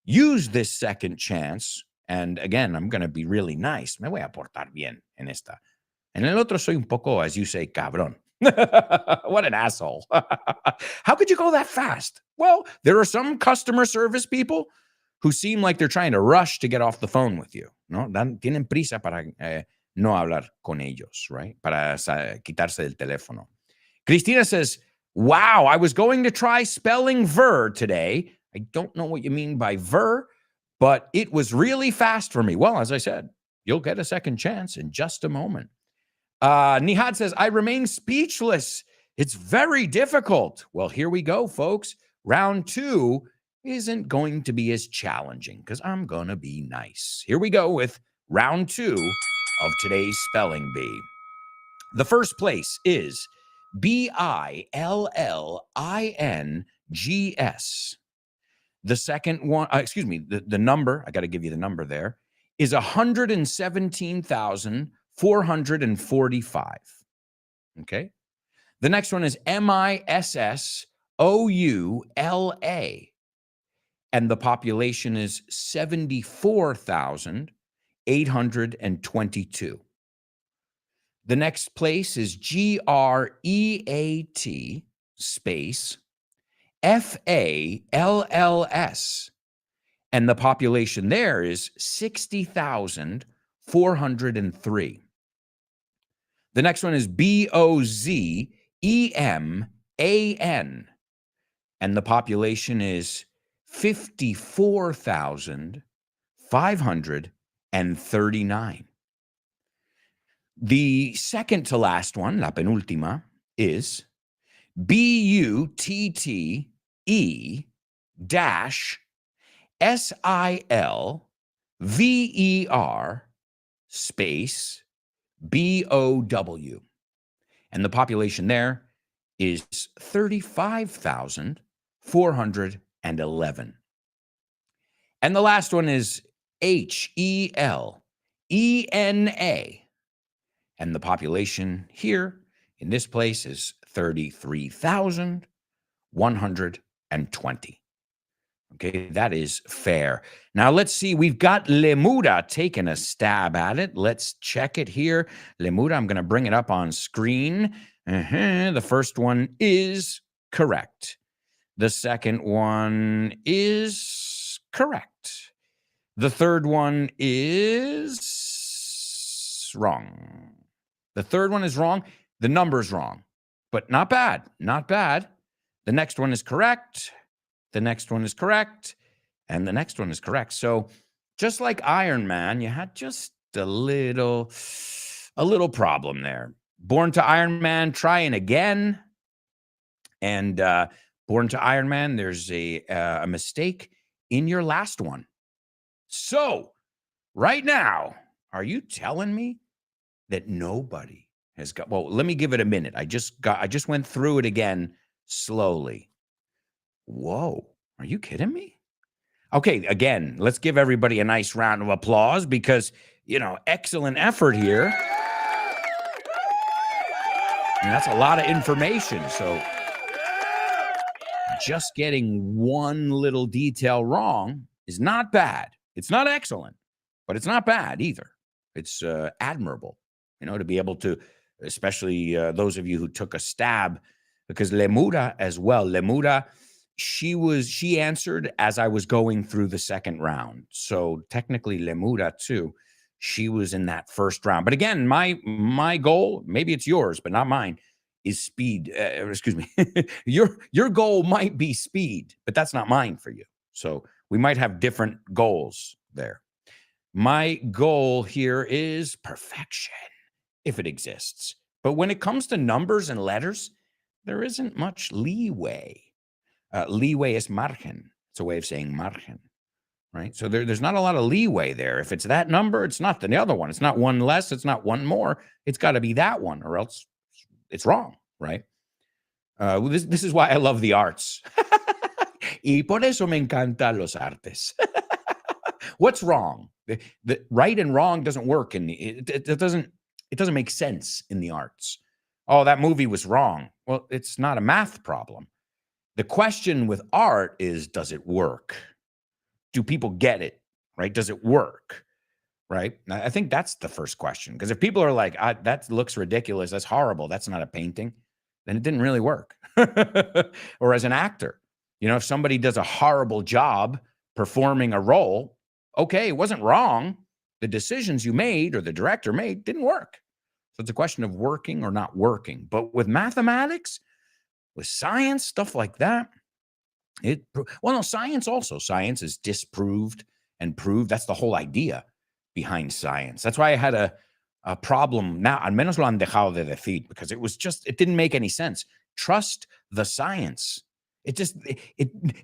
use this second chance. And again, I'm going to be really nice. Me voy a portar bien en esta. En el otro soy un poco, as you say, cabrón. What an asshole. How could you go that fast? Well, there are some customer service people who seem like they're trying to rush to get off the phone with you. No, tienen prisa para no hablar con ellos, right? Para quitarse del teléfono. Cristina says, wow, I was going to try spelling ver today. I don't know what you mean by ver, but it was really fast for me. Well, as I said, you'll get a second chance in just a moment. Nihad says, I remain speechless. It's very difficult. Well, here we go, folks. Round 2 isn't going to be as challenging because I'm going to be nice. Here we go with round 2 of today's Spelling Bee. The first place is BILLINGS. The second one, the number, I got to give you the number there, is 117,445. Okay. The next one is MISSOULA. And the population is 74,822. The next place is GREAT space FALLS. And the population there is 60,403. The next one is BOZEMAN. And the population is 54,539. The second to last one, la penúltima, is BUTTE SILVER space BOW. And the population there is 35,411. And the last one is HELENA. And the population here in this place is 33,120. Okay, that is fair. Now let's see. We've got Lemuda taking a stab at it. Let's check it here. Lemuda, I'm going to bring it up on screen. The first one is correct. The second one is correct. The third one is wrong. The third one is wrong. The number's wrong, but not bad. Not bad. The next one is correct. The next one is correct. And the next one is correct. So just like Iron Man, you had just a little problem there. Born to Iron Man, trying again. And Born to Iron Man, there's a mistake in your last one. So right now, are you telling me that nobody has got, well, let me give it a minute. I just went through it again slowly. Whoa, are you kidding me? Okay, again, let's give everybody a nice round of applause because, excellent effort here. And that's a lot of information. So just getting one little detail wrong is not bad. It's not excellent, but it's not bad either. It's admirable, to be able to, especially those of you who took a stab, because Lemura as well. Lemura, she answered as I was going through the second round. So technically Lemura too, she was in that first round. But again, my goal, maybe it's yours, but not mine, is speed. Excuse me. Your goal might be speed, but that's not mine for you. So we might have different goals there. My goal here is perfection, if it exists. But when it comes to numbers and letters, there isn't much leeway. Leeway is margen. It's a way of saying margen, right? So there's not a lot of leeway there. If it's that number, it's not the other one. It's not one less. It's not one more. It's got to be that one, or else it's wrong, right? This is why I love the arts. Y por eso me encantan los artes. What's wrong? The right and wrong doesn't work, and it doesn't make sense in the arts. Oh, that movie was wrong. Well, it's not a math problem. The question with art is, does it work? Do people get it, right? Does it work, right? I think that's the first question. Because if people are like, that looks ridiculous, that's horrible, that's not a painting, then it didn't really work. Or as an actor, if somebody does a horrible job performing a role, okay, it wasn't wrong. The decisions you made or the director made didn't work. So it's a question of working or not working. But with mathematics, with science, stuff like that, science is disproved and proved. That's the whole idea behind science. That's why I had a problem. Now, al menos lo han dejado de decir, because it didn't make any sense. Trust the science.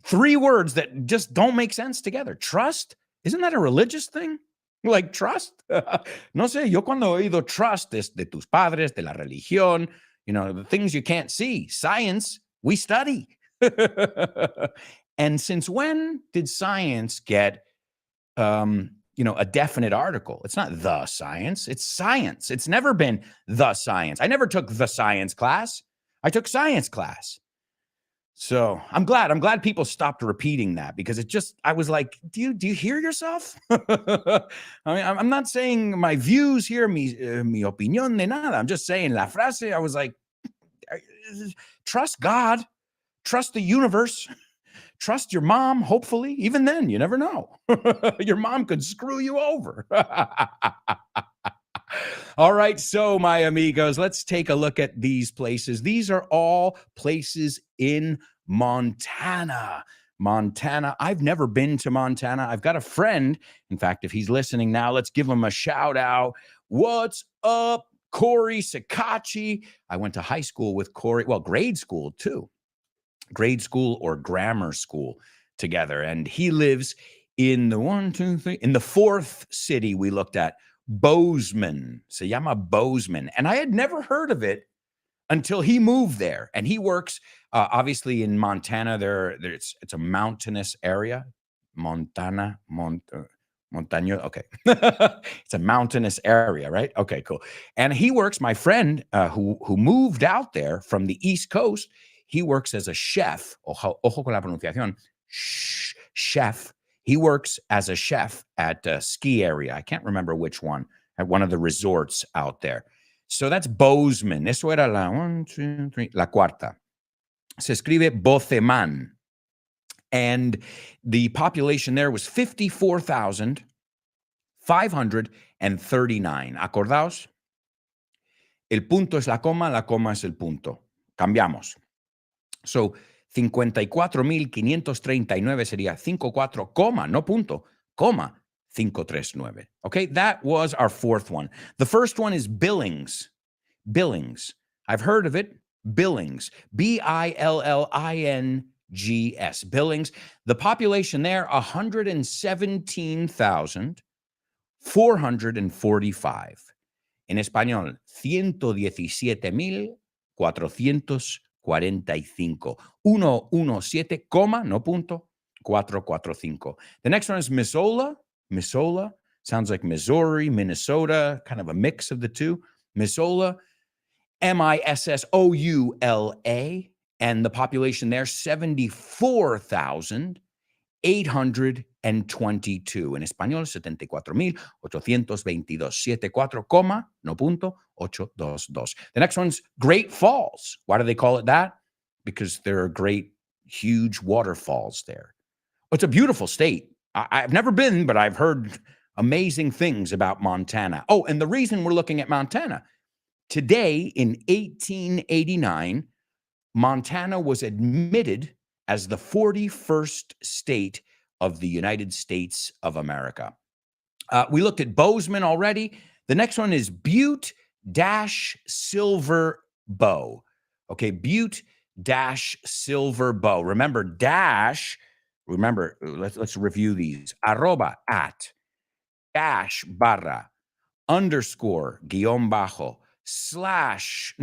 Three words that just don't make sense together. Trust, isn't that a religious thing? Like trust? No sé, yo cuando he oído trust es de tus padres, de la religión, the things you can't see. Science, we study. And since when did science get, a definite article? It's not the science. It's science. It's never been the science. I never took the science class. I took science class. So I'm glad people stopped repeating that, because I was like, do you hear yourself? I mean, I'm not saying my views here, mi opinión de nada. I'm just saying la frase. I was like, trust God, trust the universe, trust your mom. Hopefully, even then, you never know. Your mom could screw you over. All right, so my amigos, let's take a look at these places. These are all places in Montana. Montana. I've never been to Montana. I've got a friend. In fact, if he's listening now, let's give him a shout out. What's up, Corey Sakachi? I went to high school with Corey. Well, grade school too. Grade school or grammar school together. And he lives in the fourth city we looked at, Bozeman. Se llama Bozeman. And I had never heard of it until he moved there. And he works, obviously, in Montana. It's a mountainous area. Montaño. Okay. It's a mountainous area, right? Okay, cool. And he works, my friend who moved out there from the East Coast, he works as a chef. Ojo con la pronunciación. Chef. He works as a chef at a ski area. I can't remember which one, at one of the resorts out there. So that's Bozeman. Eso era la 1, 2, 3, la cuarta. Se escribe Bozeman. And the population there was 54,539. ¿Acordaos? El punto es la coma es el punto. Cambiamos. So, 54,539 sería 54, coma, no punto, coma, 539. Okay, that was our fourth one. The first one is Billings. Billings. I've heard of it. Billings. Billings. Billings. The population there, 117,445. En español, 117,445. 117, no punto, 445. The next one is Missoula. Missoula sounds like Missouri, Minnesota, kind of a mix of the two. Missoula, Missoula, and the population there, 74,822. En español, 74,822. 74, no punto, 822. The next one's Great Falls. Why do they call it that? Because there are great, huge waterfalls there. It's a beautiful state. I've never been, but I've heard amazing things about Montana. Oh, and the reason we're looking at Montana, today in 1889, Montana was admitted as the 41st state of the United States of America. We looked at Bozeman already. The next one is Butte-Silver Bow. Okay, Butte-Silver Bow. Remember, let's review these. Arroba, at, dash, barra, underscore, guión bajo, slash,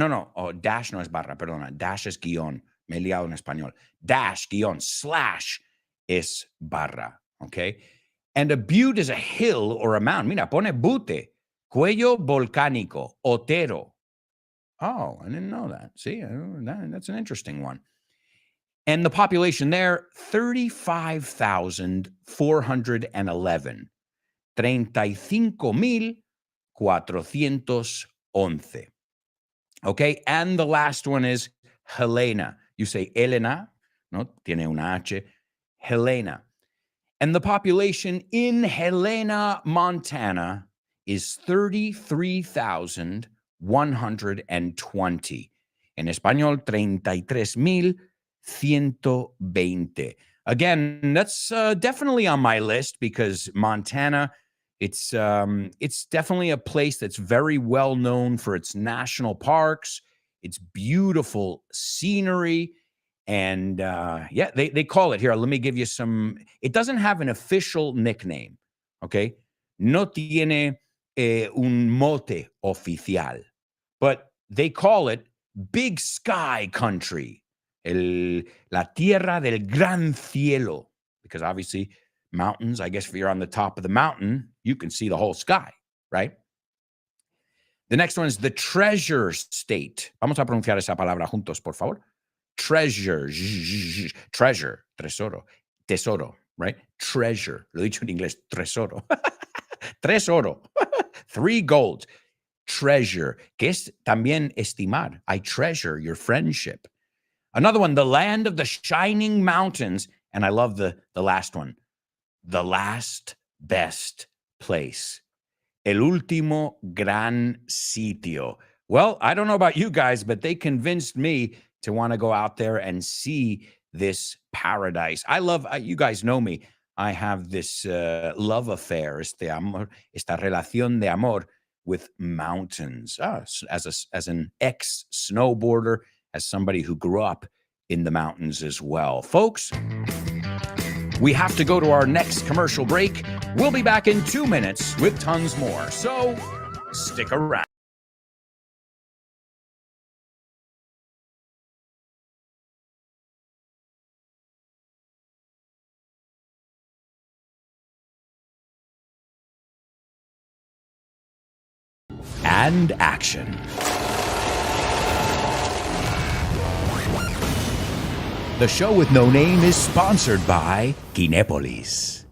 dash no es barra, perdona, dash es guión, me he liado en español, dash, guión, slash es barra, okay? And a butte is a hill or a mountain. Mira, pone butte, cuello volcánico, Otero. Oh, I didn't know that. See, that's an interesting one. And the population there, 35,411. 35,411. Okay, and the last one is Helena. You say Elena, no, tiene una H, Helena. And the population in Helena, Montana is 33,120. En español, 33,120. Again, that's definitely on my list because Montana, it's definitely a place that's very well known for its national parks, its beautiful scenery, and they call it here. Let me give you some. It doesn't have an official nickname, okay? No tiene un mote oficial, but they call it Big Sky Country, la tierra del gran cielo, because obviously mountains, I guess if you're on the top of the mountain, you can see the whole sky, right? The next one is the Treasure State. Vamos a pronunciar esa palabra juntos, por favor. Treasure, treasure, tesoro, right? Treasure. Lo he dicho en inglés, tesoro. Tesoro. 3 golds. Treasure, que es también estimar. I treasure your friendship. Another one, the land of the shining mountains. And I love the last one. The last best place. El último gran sitio. Well, I don't know about you guys, but they convinced me to want to go out there and see this paradise. I love, you guys know me. I have this love affair, esta relación de amor with mountains. As an ex-snowboarder, as somebody who grew up in the mountains as well. Folks, we have to go to our next commercial break. We'll be back in 2 minutes with tons more. So stick around. And action. The show with no name is sponsored by Kinepolis.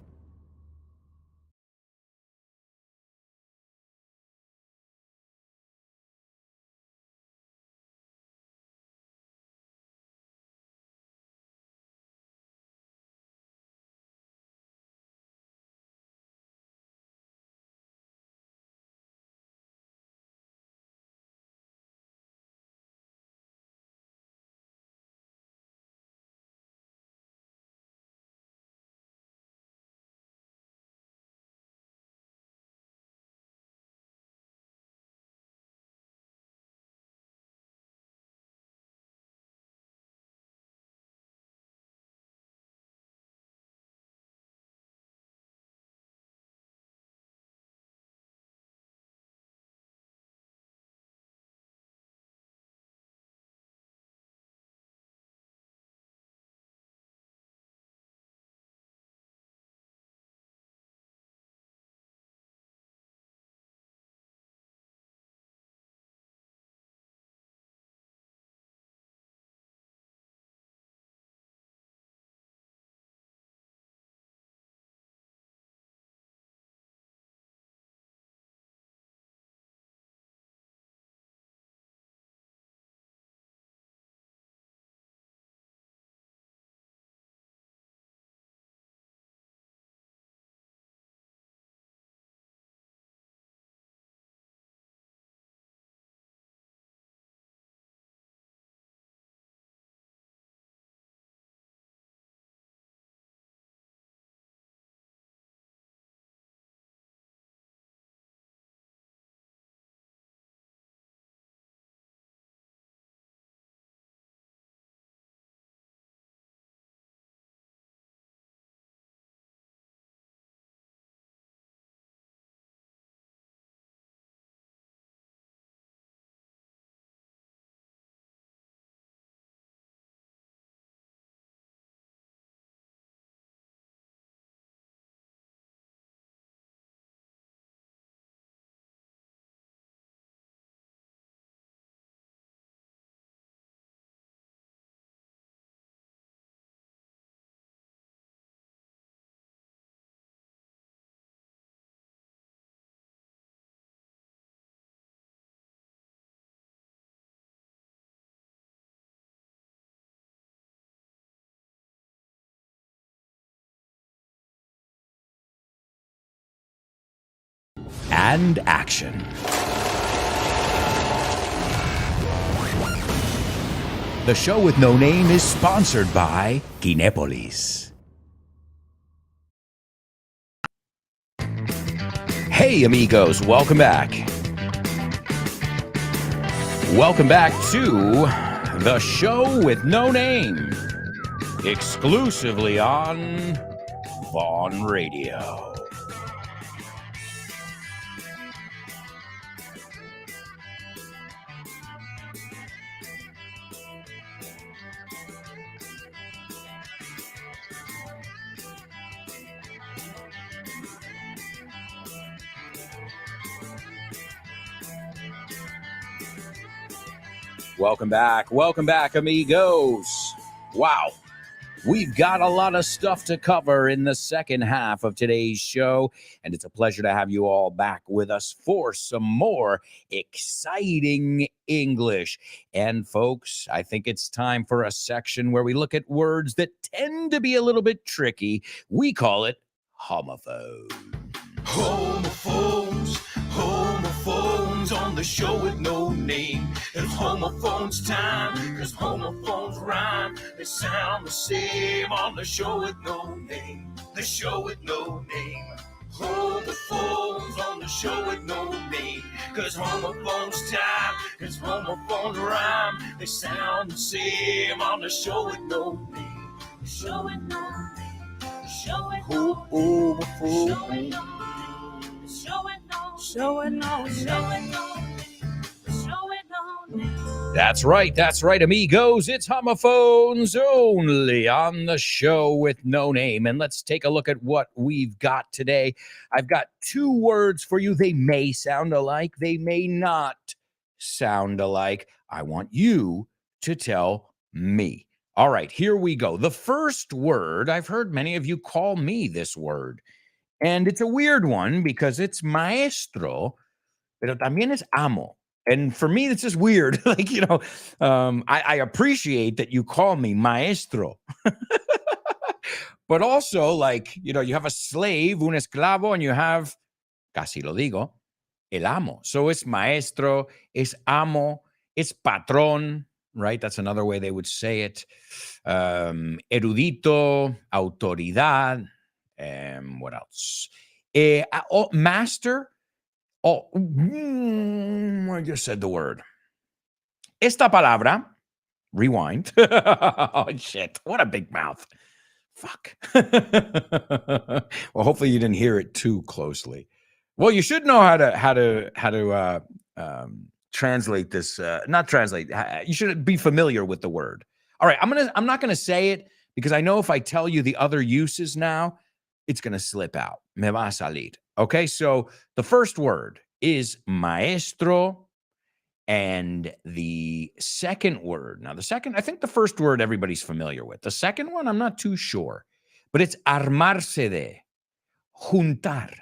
and action. The show with no name is sponsored by Kinepolis. Hey, amigos, welcome back. Welcome back to the show with no name, exclusively on Vaughn Radio. Welcome back, amigos. Wow, we've got a lot of stuff to cover in the second half of today's show, and it's a pleasure to have you all back with us for some more exciting English. And folks, I think it's time for a section where we look at words that tend to be a little bit tricky. We call it homophones. Homophones on the show with no name. It's homophones time, cause homophones rhyme. They sound the same on the show with no name. The show with no name. Homophones on the show with no name. Cause homophones time, cause homophones rhyme. They sound the same on the show with no name. The show with no name. The show with no name. The show with no name. That's right, amigos. It's homophones only on the show with no name. And let's take a look at what we've got today. I've got two words for you. They may sound alike. They may not sound alike. I want you to tell me. All right, here we go. The first word, I've heard many of you call me this word. And it's a weird one because it's maestro, pero también es amo. And for me, it's just weird. Like, I appreciate that you call me maestro. But also, like, you have a slave, un esclavo, and you have, casi lo digo, el amo. So it's maestro, it's amo, it's patrón, right? That's another way they would say it. Erudito, autoridad. What else? Master. I just said the word. Esta palabra, rewind. Oh, shit. What a big mouth. Fuck. Well, hopefully you didn't hear it too closely. Well, you should know how to translate this. Not translate. You should be familiar with the word. All right. I'm not gonna say it because I know if I tell you the other uses now, it's going to slip out. Me va a salir. Okay, so the first word is maestro, and the second word, now I think the first word everybody's familiar with. The second one, I'm not too sure, but it's armarse de, juntar,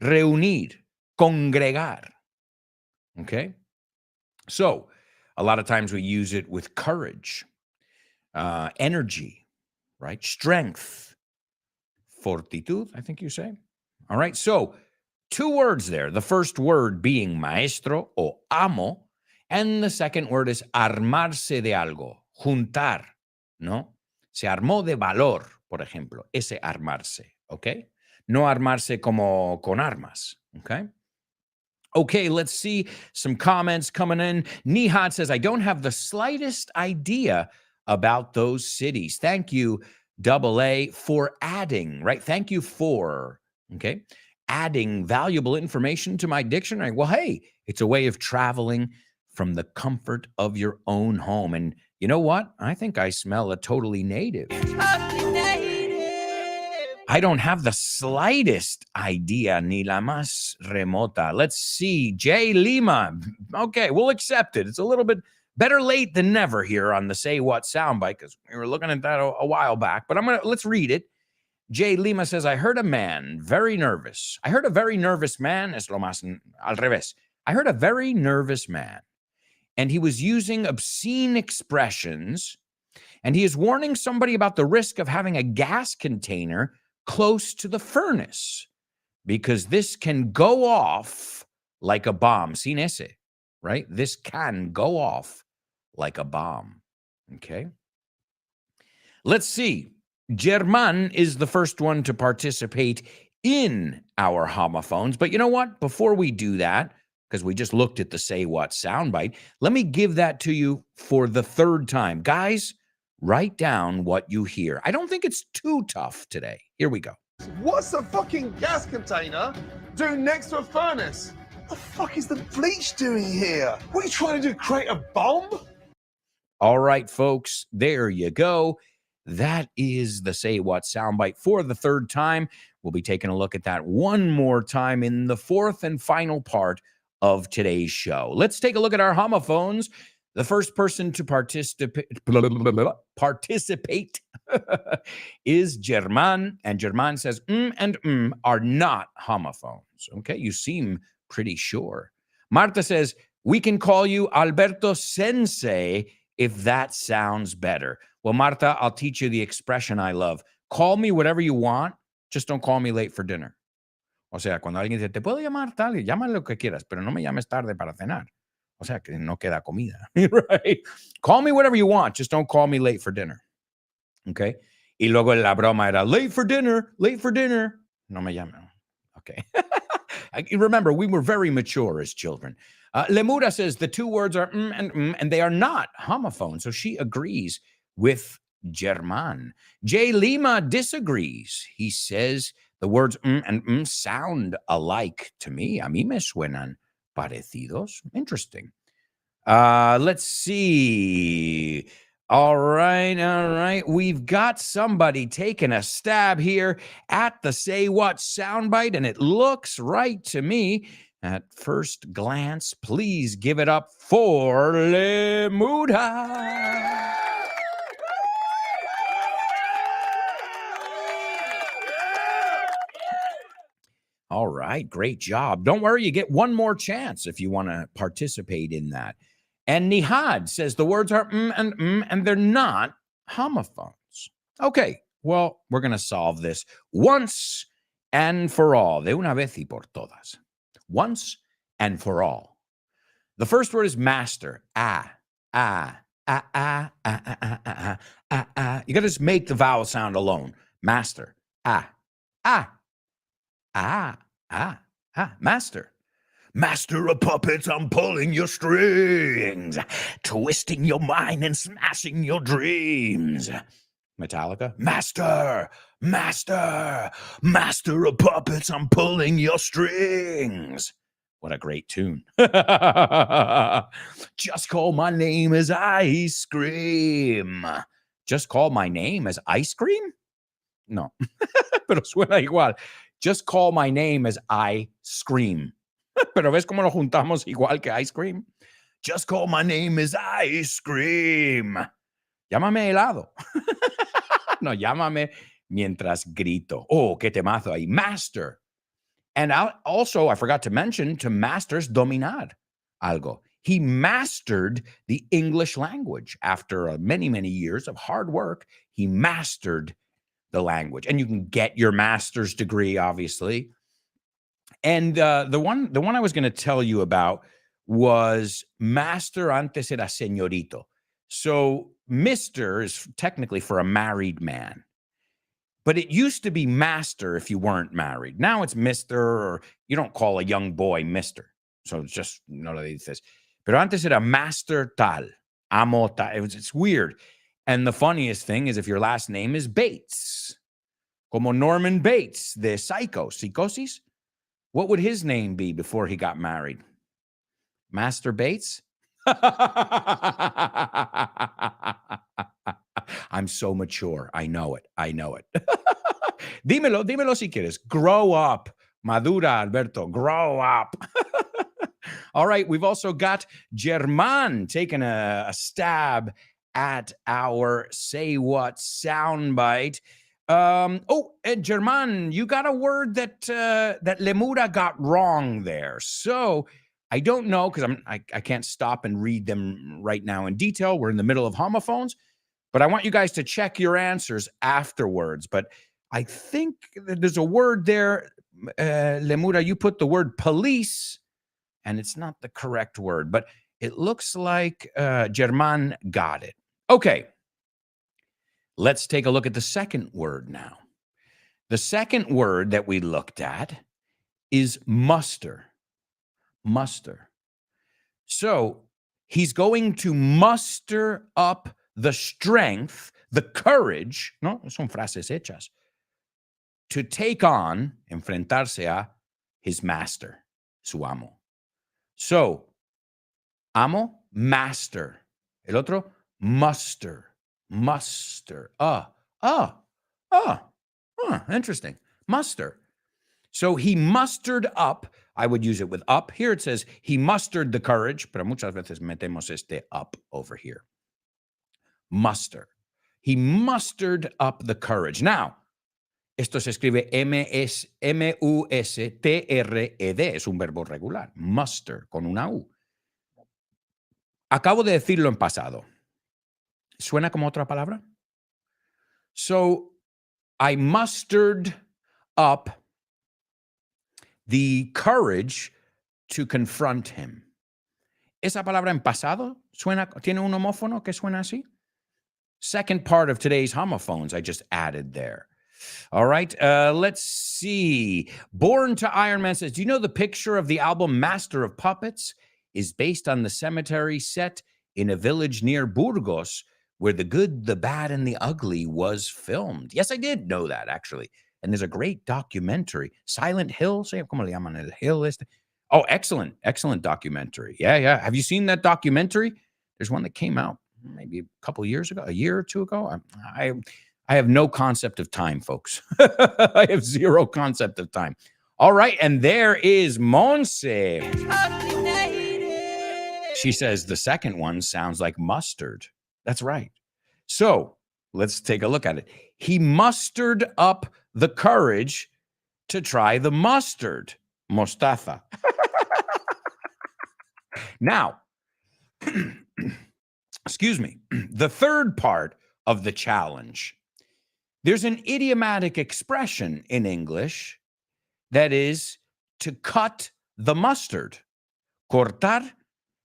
reunir, congregar. Okay, so a lot of times we use it with courage, energy, right? Strength. Fortitud, I think you say. All right, so two words there. The first word being maestro o amo, and the second word is armarse de algo, juntar, ¿no? Se armó de valor, por ejemplo, ese armarse, ¿ok? No armarse como con armas, ¿ok? Okay, let's see some comments coming in. Nihat says, I don't have the slightest idea about those cities. Thank you, AA, for adding, right? Thank you for, okay, adding valuable information to my dictionary. Well, hey, it's a way of traveling from the comfort of your own home. And you know what? I think I smell a totally native. I don't have the slightest idea, ni la más remota. Let's see. Jay Lima. Okay, we'll accept it. It's a little bit better late than never here on the Say What soundbite, because we were looking at that a while back. But let's read it. Jay Lima says, I heard a man very nervous. I heard a very nervous man. Es lo más al revés. I heard a very nervous man, and he was using obscene expressions, and he is warning somebody about the risk of having a gas container close to the furnace. because this can go off like a bomb. Sin ese, right? This can go off like a bomb. Okay. Let's see. German is the first one to participate in our homophones. But you know what? Before we do that, because we just looked at the Say What soundbite, let me give that to you for the third time. Guys, write down what you hear. I don't think it's too tough today. Here we go. What's a fucking gas container doing next to a furnace? The fuck is the bleach doing here? What are you trying to do, create a bomb? All right, folks, there you go. That is the Say What soundbite for the third time. We'll be taking a look at that one more time in the fourth and final part of today's show. Let's take a look at our homophones. The first person to participate is German, and German says and are not homophones. Okay, you seem pretty sure. Marta says, we can call you Alberto Sensei if that sounds better. Well, Marta, I'll teach you the expression I love. Call me whatever you want, just don't call me late for dinner. O sea, cuando alguien dice, te puedo llamar tal, llámame lo que quieras, pero no me llames tarde para cenar. O sea, que no queda comida, right? Call me whatever you want, just don't call me late for dinner. Okay? Y luego la broma era, late for dinner. No me llamen. Okay. Remember, we were very mature as children. Lemura says the two words are and they are not homophones. So she agrees with German. Jay Lima disagrees. He says the words and sound alike to me. A mí me suenan parecidos. Interesting. Let's see. All right. We've got somebody taking a stab here at the Say What soundbite, and it looks right to me at first glance. Please give it up for Lemuda. All right, great job. Don't worry, you get one more chance if you want to participate in that. And Nihad says the words are and they're not homophones. Okay, well, we're going to solve this once and for all. De una vez y por todas. Once and for all. The first word is master. You got to just make the vowel sound alone. Master. Master. Master of puppets, I'm pulling your strings, twisting your mind and smashing your dreams. Metallica. Master of puppets, I'm pulling your strings. What a great tune. Just call my name as ice cream. Just call my name as ice cream? No, pero suena igual. Just call my name as I scream. Pero ves cómo lo juntamos igual que ice cream. Just call my name as ice cream. Llámame helado. No, llámame mientras grito. Oh, qué temazo ahí. Master. And I forgot to mention, to master is dominar algo. He mastered the English language. After many, many years of hard work, he mastered the language. And you can get your master's degree, obviously. And the one I was going to tell you about was master antes era señorito. So Mr. is technically for a married man. But it used to be master if you weren't married. Now it's Mr. or you don't call a young boy Mr. So it's just, no lo dices. Pero antes era master tal, amo tal. It's weird. And the funniest thing is if your last name is Bates, como Norman Bates, the Psychosis. What would his name be before he got married? Master Bates? I'm so mature. I know it. Dímelo si quieres. Grow up. Madura, Alberto. Grow up. All right. We've also got German taking a stab at our Say What soundbite. And German, you got a word that Lemura got wrong there. So I don't know, because I can't stop and read them right now in detail. We're in the middle of homophones, but I want you guys to check your answers afterwards. But I think that there's a word there. Lemura, you put the word police, and it's not the correct word, but it looks like German got it. Okay. Let's take a look at the second word now. The second word that we looked at is muster. Muster. So he's going to muster up the strength, the courage, no, son frases hechas, to take on, enfrentarse a his master, su amo. So, amo, master. El otro, muster. Muster. Interesting. Muster. So he mustered up. I would use it with up. Here it says he mustered the courage, pero muchas veces metemos este up over here. Muster. He mustered up the courage. Now, esto se escribe M-U-S-T-R-E-D. Es un verbo regular. Muster, con una U. Acabo de decirlo en pasado. ¿Suena como otra palabra? So, I mustered up the courage to confront him. Esa palabra en pasado tiene un homófono que suena así? Second part of today's homophones I just added there. All right, let's see. Born to Iron Man says, do you know the picture of the album Master of Puppets is based on the cemetery set in a village near Burgos where The Good, the Bad, and the Ugly was filmed? Yes, I did know that, actually. And there's a great documentary, Silent Hill. ¿Cómo le llaman el hill este? Oh, excellent, excellent documentary. Yeah. Have you seen that documentary? There's one that came out maybe a couple years ago, a year or two ago. I have no concept of time, folks. I have zero concept of time. All right, and there is Monse. She says the second one sounds like mustard. That's right. So let's take a look at it. He mustered up the courage to try the mustard, mostaza. Now, excuse me, the third part of the challenge. There's an idiomatic expression in English that is to cut the mustard, cortar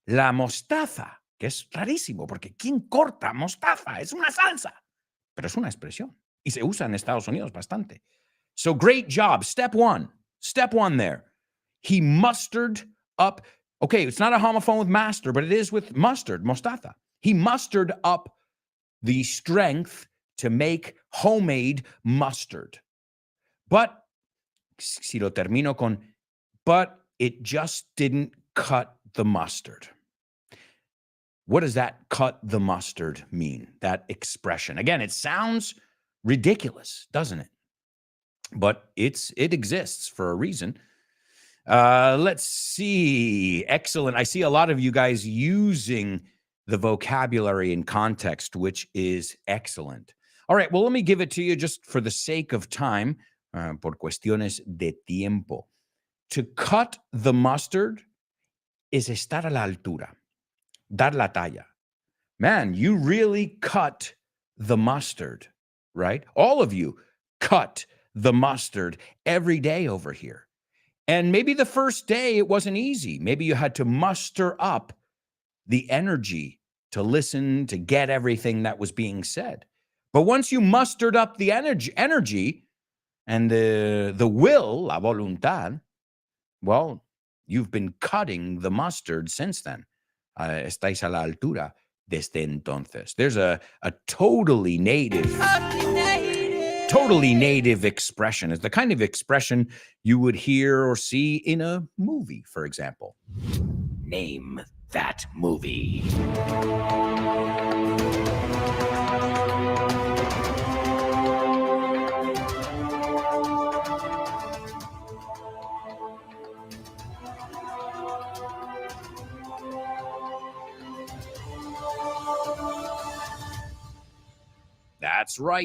la mostaza, que es rarísimo, porque ¿quién corta mostaza? Es una salsa, pero es una expresión y se usa en Estados Unidos bastante. So great job. Step one there. He mustered up. Okay, it's not a homophone with master, but it is with mustard, mostaza. He mustered up the strength to make homemade mustard. But, si lo termino con, but it just didn't cut the mustard. What does that cut the mustard mean? That expression. Again, it sounds ridiculous, doesn't it? But it exists for a reason. Let's see. Excellent. I see a lot of you guys using the vocabulary in context, which is excellent. All right, well, let me give it to you just for the sake of time, por cuestiones de tiempo. To cut the mustard is estar a la altura, dar la talla. Man, you really cut the mustard, right? All of you cut the mustard every day over here. And maybe the first day it wasn't easy. Maybe you had to muster up the energy to listen, to get everything that was being said. But once you mustered up the energy and the will, la voluntad, well, you've been cutting the mustard since then. Estáis a la altura desde entonces. There's a totally native expression. It's the kind of expression you would hear or see in a movie, for example. Name that movie.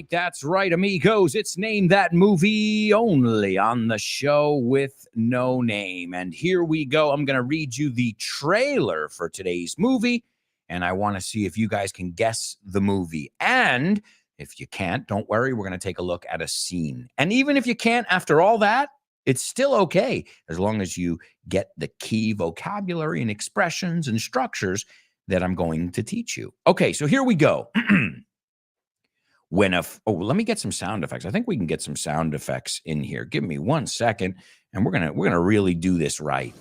That's right, amigos. It's Name That Movie, only on the show with no name. And here we go. I'm going to read you the trailer for today's movie, and I want to see if you guys can guess the movie. And if you can't, don't worry, we're going to take a look at a scene. And even if you can't, after all that, It's still okay as long as you get the key vocabulary and expressions and structures that I'm going to teach you. Okay, so here we go. Let me get some sound effects. I think we can get some sound effects in here. Give me 1 second, and we're gonna really do this right.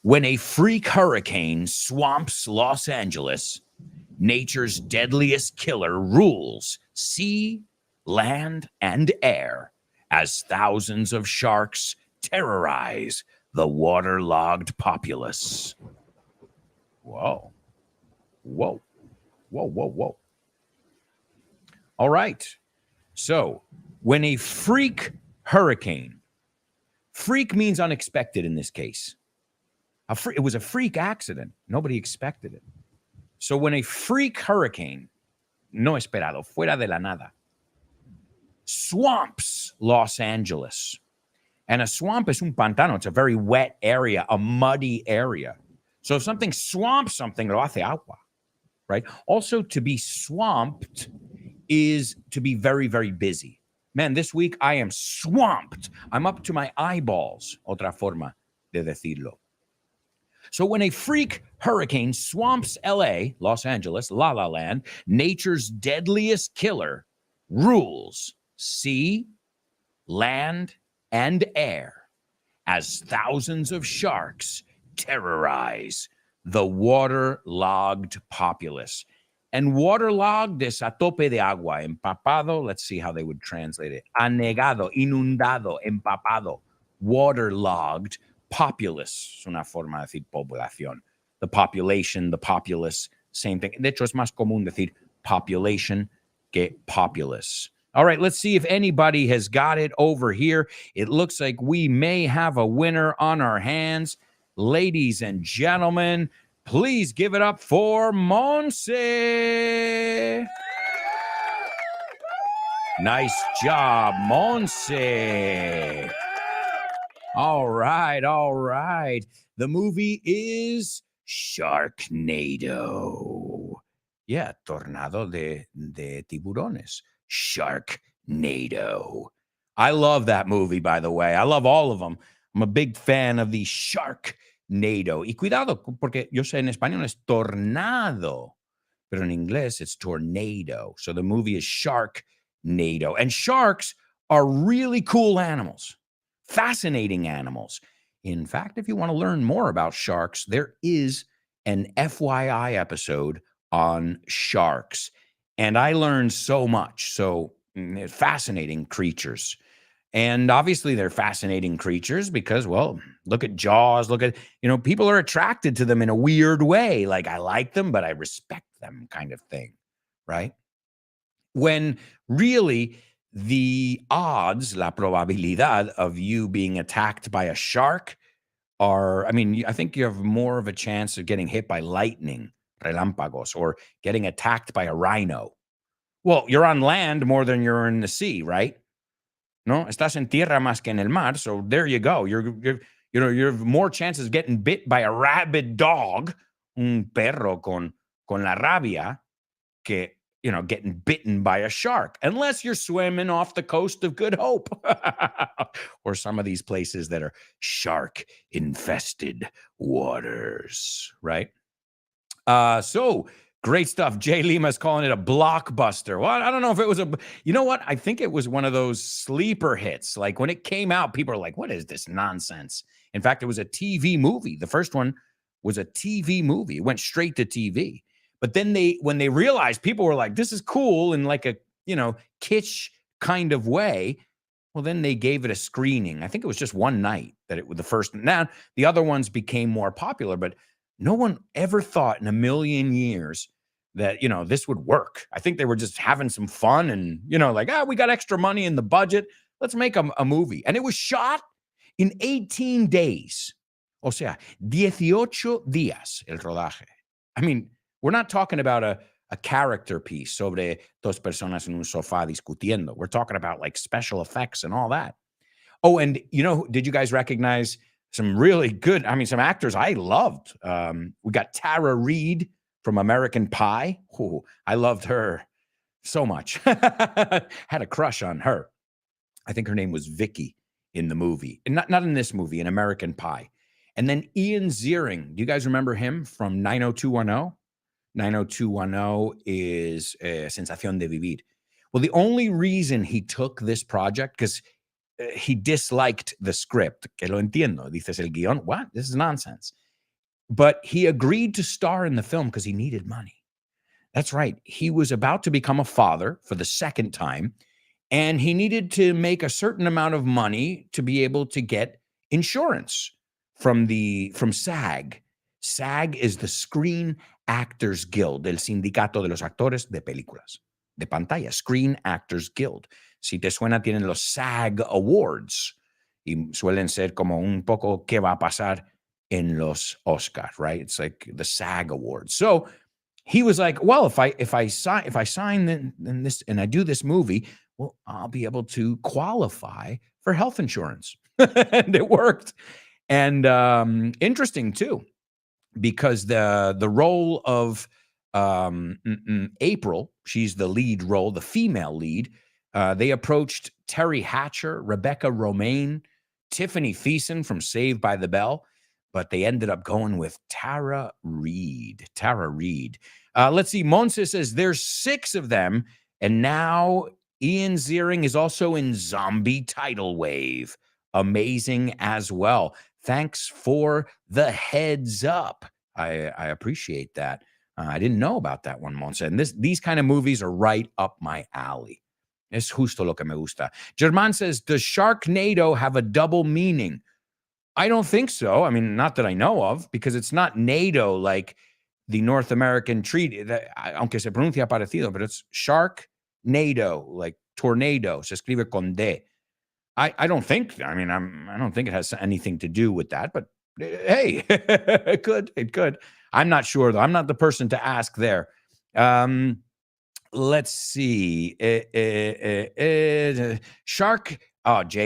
When a freak hurricane swamps Los Angeles, nature's deadliest killer rules sea, land, and air as thousands of sharks terrorize the waterlogged populace. Whoa. Whoa. Whoa, whoa, whoa. All right. So when a freak hurricane, freak means unexpected in this case. It was a freak accident. Nobody expected it. So when a freak hurricane, no esperado, fuera de la nada, swamps Los Angeles. And a swamp is un pantano. It's a very wet area, a muddy area. So if something swamps something, lo hace agua, right? Also, to be swamped is to be very, very busy. Man, this week I am swamped. I'm up to my eyeballs. Otra forma de decirlo. So when a freak hurricane swamps LA, Los Angeles, La La Land, nature's deadliest killer rules sea, land, and air as thousands of sharks terrorize the waterlogged populace. And waterlogged is a tope de agua, empapado. Let's see how they would translate it. Anegado, inundado, empapado, waterlogged populace. Es una forma de decir población. The population, the populace, same thing. De hecho, es más común decir population que populace. All right, let's see if anybody has got it over here. It looks like we may have a winner on our hands. Ladies and gentlemen, please give it up for Monse. Nice job, Monse. All right, all right. The movie is Sharknado. Yeah, tornado de tiburones. Sharknado. I love that movie, by the way. I love all of them. I'm a big fan of the Sharknado. Y cuidado, porque yo sé en español es tornado, pero en inglés it's tornado. So the movie is Sharknado. And sharks are really cool animals, fascinating animals. In fact, if you want to learn more about sharks, there is an FYI episode on sharks. And I learned so much. So fascinating creatures. And obviously they're fascinating creatures because, well, look at Jaws. Look at, people are attracted to them in a weird way. Like I like them, but I respect them kind of thing, right? When really the odds, la probabilidad of you being attacked by a shark I think you have more of a chance of getting hit by lightning, relámpagos, or getting attacked by a rhino. Well, you're on land more than you're in the sea, right? No, estás en tierra más que en el mar. So there you go. You have more chances of getting bit by a rabid dog, un perro con la rabia, que getting bitten by a shark, unless you're swimming off the coast of Good Hope or some of these places that are shark-infested waters, right? So great stuff. Jay Lima's calling it a blockbuster. Well, I don't know if it was I think it was one of those sleeper hits. Like when it came out, people are like, what is this nonsense? In fact, it was a TV movie. The first one was a TV movie. It went straight to TV. But then when they realized people were like, this is cool in like a, kitsch kind of way. Well, then they gave it a screening. I think it was just one night that it was the first. Now the other ones became more popular, but no one ever thought in a million years that, this would work. I think they were just having some fun and, we got extra money in the budget. Let's make a movie. And it was shot in 18 days. O sea, 18 días el rodaje. I mean, we're not talking about a character piece sobre dos personas en un sofá discutiendo. We're talking about like special effects and all that. Oh, and did you guys recognize some really good, some actors I loved? We got Tara Reid from American Pie. Ooh, I loved her so much. Had a crush on her. I think her name was Vicky in the movie. And not in this movie, in American Pie. And then Ian Ziering. Do you guys remember him from 90210? 90210 is Sensación de Vivir. Well, the only reason he took this project, because he disliked the script, que lo entiendo, dices el guión, what? This is nonsense. But he agreed to star in the film because he needed money. That's right. He was about to become a father for the second time, and he needed to make a certain amount of money to be able to get insurance from SAG. SAG is the Screen Actors Guild, el sindicato de los actores de películas, de pantalla, Screen Actors Guild. Si te suena, tienen los SAG Awards y suelen ser como un poco qué va a pasar en los Oscars, right? It's like the SAG Awards. So he was like, well, if I sign in this and I do this movie, well, I'll be able to qualify for health insurance. And it worked. And interesting too, because the role of April, she's the lead role, the female lead. They approached Terry Hatcher, Rebecca Romaine, Tiffany Thiessen from Saved by the Bell, but they ended up going with Tara Reid. Let's see. Monse says there's 6 of them, and now Ian Ziering is also in Zombie Tidal Wave. Amazing as well. Thanks for the heads up. I appreciate that. I didn't know about that one, Monse. And these kind of movies are right up my alley. Es justo lo que me gusta. German says, does Sharknado have a double meaning? I don't think so. I mean, not that I know of, because it's not NATO like the North American treaty, aunque se pronuncia parecido, but it's Sharknado, like tornado, se escribe con D. I don't think, I don't think it has anything to do with that, but hey, it could. I'm not sure, though. I'm not the person to ask there. Let's see. Jay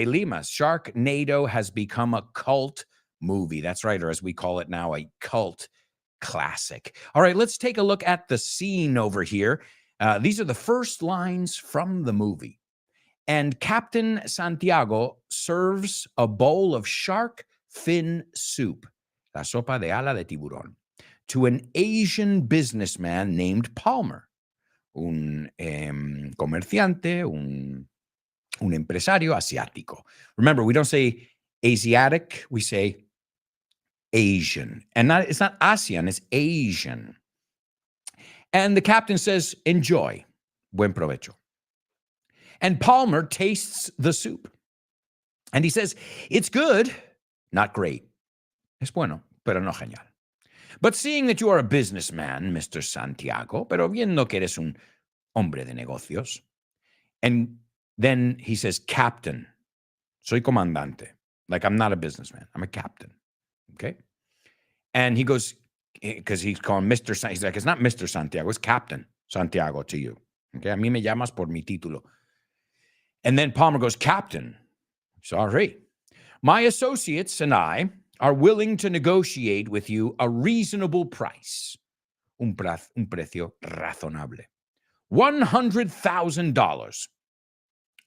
Limas. Sharknado has become a cult movie. That's right, or as we call it now, a cult classic. All right, let's take a look at the scene over here. These are the first lines from the movie. And Captain Santiago serves a bowl of shark fin soup, la sopa de ala de tiburón, to an Asian businessman named Palmer, un comerciante, un empresario asiático. Remember, we don't say Asiatic, we say Asian. And it's not ASEAN, it's Asian. And the captain says, enjoy, buen provecho. And Palmer tastes the soup. And he says, it's good, not great. Es bueno, pero no genial. But seeing that you are a businessman, Mr. Santiago, pero viendo que eres un hombre de negocios. And then he says, captain, soy comandante. Like, I'm not a businessman, I'm a captain. Okay? And he goes, because he's calling Mr. Santiago, he's like, it's not Mr. Santiago, it's Captain Santiago to you. Okay? A mí me llamas por mi título. And then Palmer goes, Captain, sorry. My associates and I are willing to negotiate with you a reasonable price. Un precio razonable. $100,000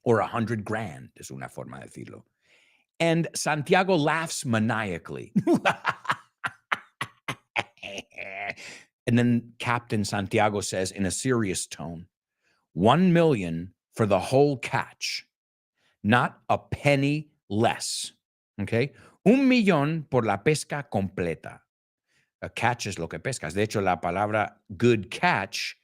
or $100,000 es una forma de decirlo. And Santiago laughs maniacally. And then Captain Santiago says in a serious tone, $1 million for the whole catch, not a penny less. Okay? $1 millón por la pesca completa. A catch es lo que pescas. De hecho, la palabra good catch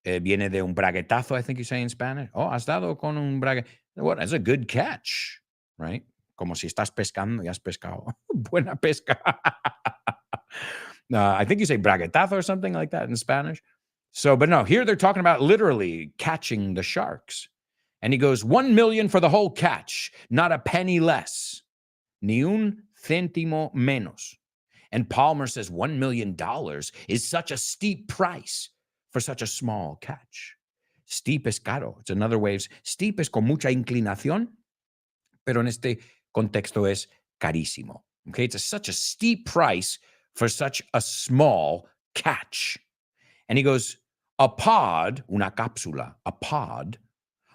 viene de un braguetazo, I think you say in Spanish. Oh, has dado con un braguetazo. What? That's a good catch, right? Como si estás pescando y has pescado. Buena pesca. I think you say braguetazo or something like that in Spanish. So, but no, here they're talking about literally catching the sharks. And he goes, $1 million for the whole catch, not a penny less. Ni un céntimo menos. And Palmer says $1 million is such a steep price for such a small catch. Steep es caro. It's another way of steep es con mucha inclinación, pero en este contexto es carísimo. Okay, it's such a steep price for such a small catch. And he goes, a pod, una cápsula, a pod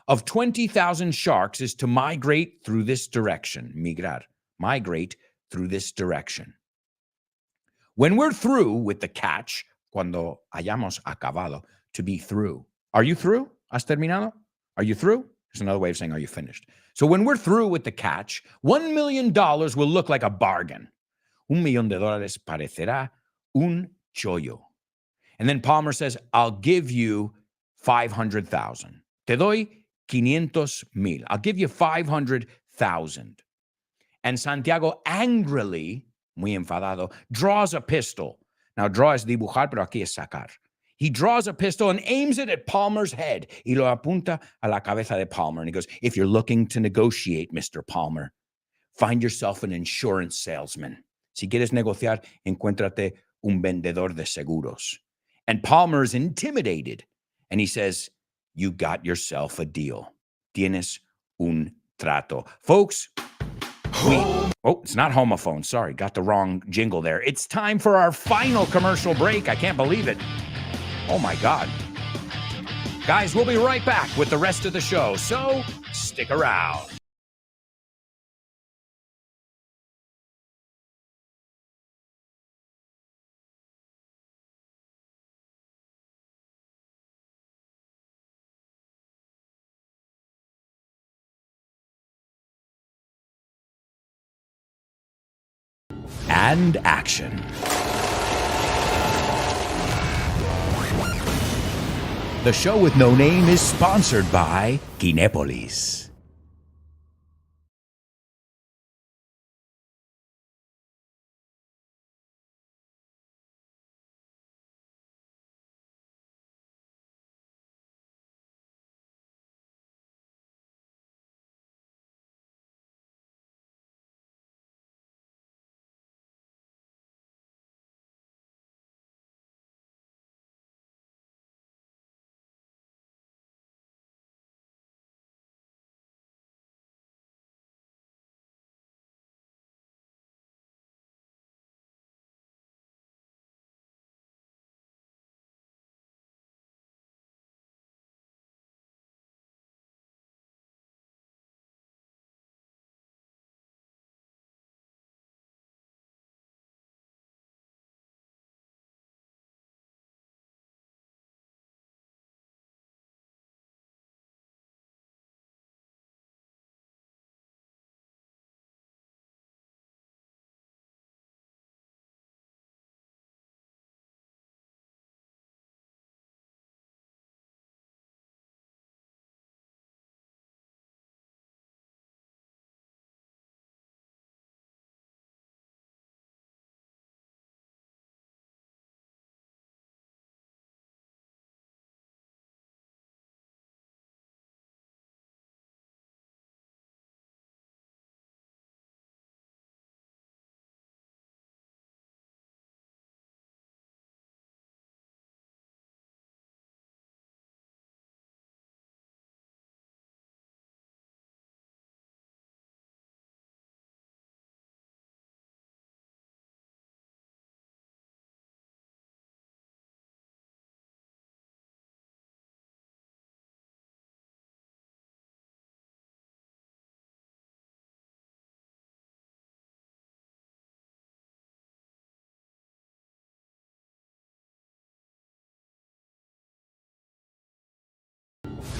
of 20,000 sharks is to migrate through this direction. Migrar. Migrate through this direction. When we're through with the catch, cuando hayamos acabado, to be through. Are you through? ¿Has terminado? Are you through? There's another way of saying, are you finished? So when we're through with the catch, $1 million will look like a bargain. $1 million parecerá un chollo. And then Palmer says, I'll give you 500,000. Te doy 500,000. I'll give you 500,000. And Santiago angrily, muy enfadado, draws a pistol. Now, draw es dibujar, pero aquí es sacar. He draws a pistol and aims it at Palmer's head. Y lo apunta a la cabeza de Palmer. And he goes, if you're looking to negotiate, Mr. Palmer, find yourself an insurance salesman. Si quieres negociar, encuéntrate un vendedor de seguros. And Palmer is intimidated. And he says, you got yourself a deal. Tienes un trato. Folks, it's not homophone. Sorry, got the wrong jingle there. It's time for our final commercial break. I can't believe it. Oh, my God. Guys, we'll be right back with the rest of the show, so stick around. And action. The show with no name is sponsored by Kinepolis.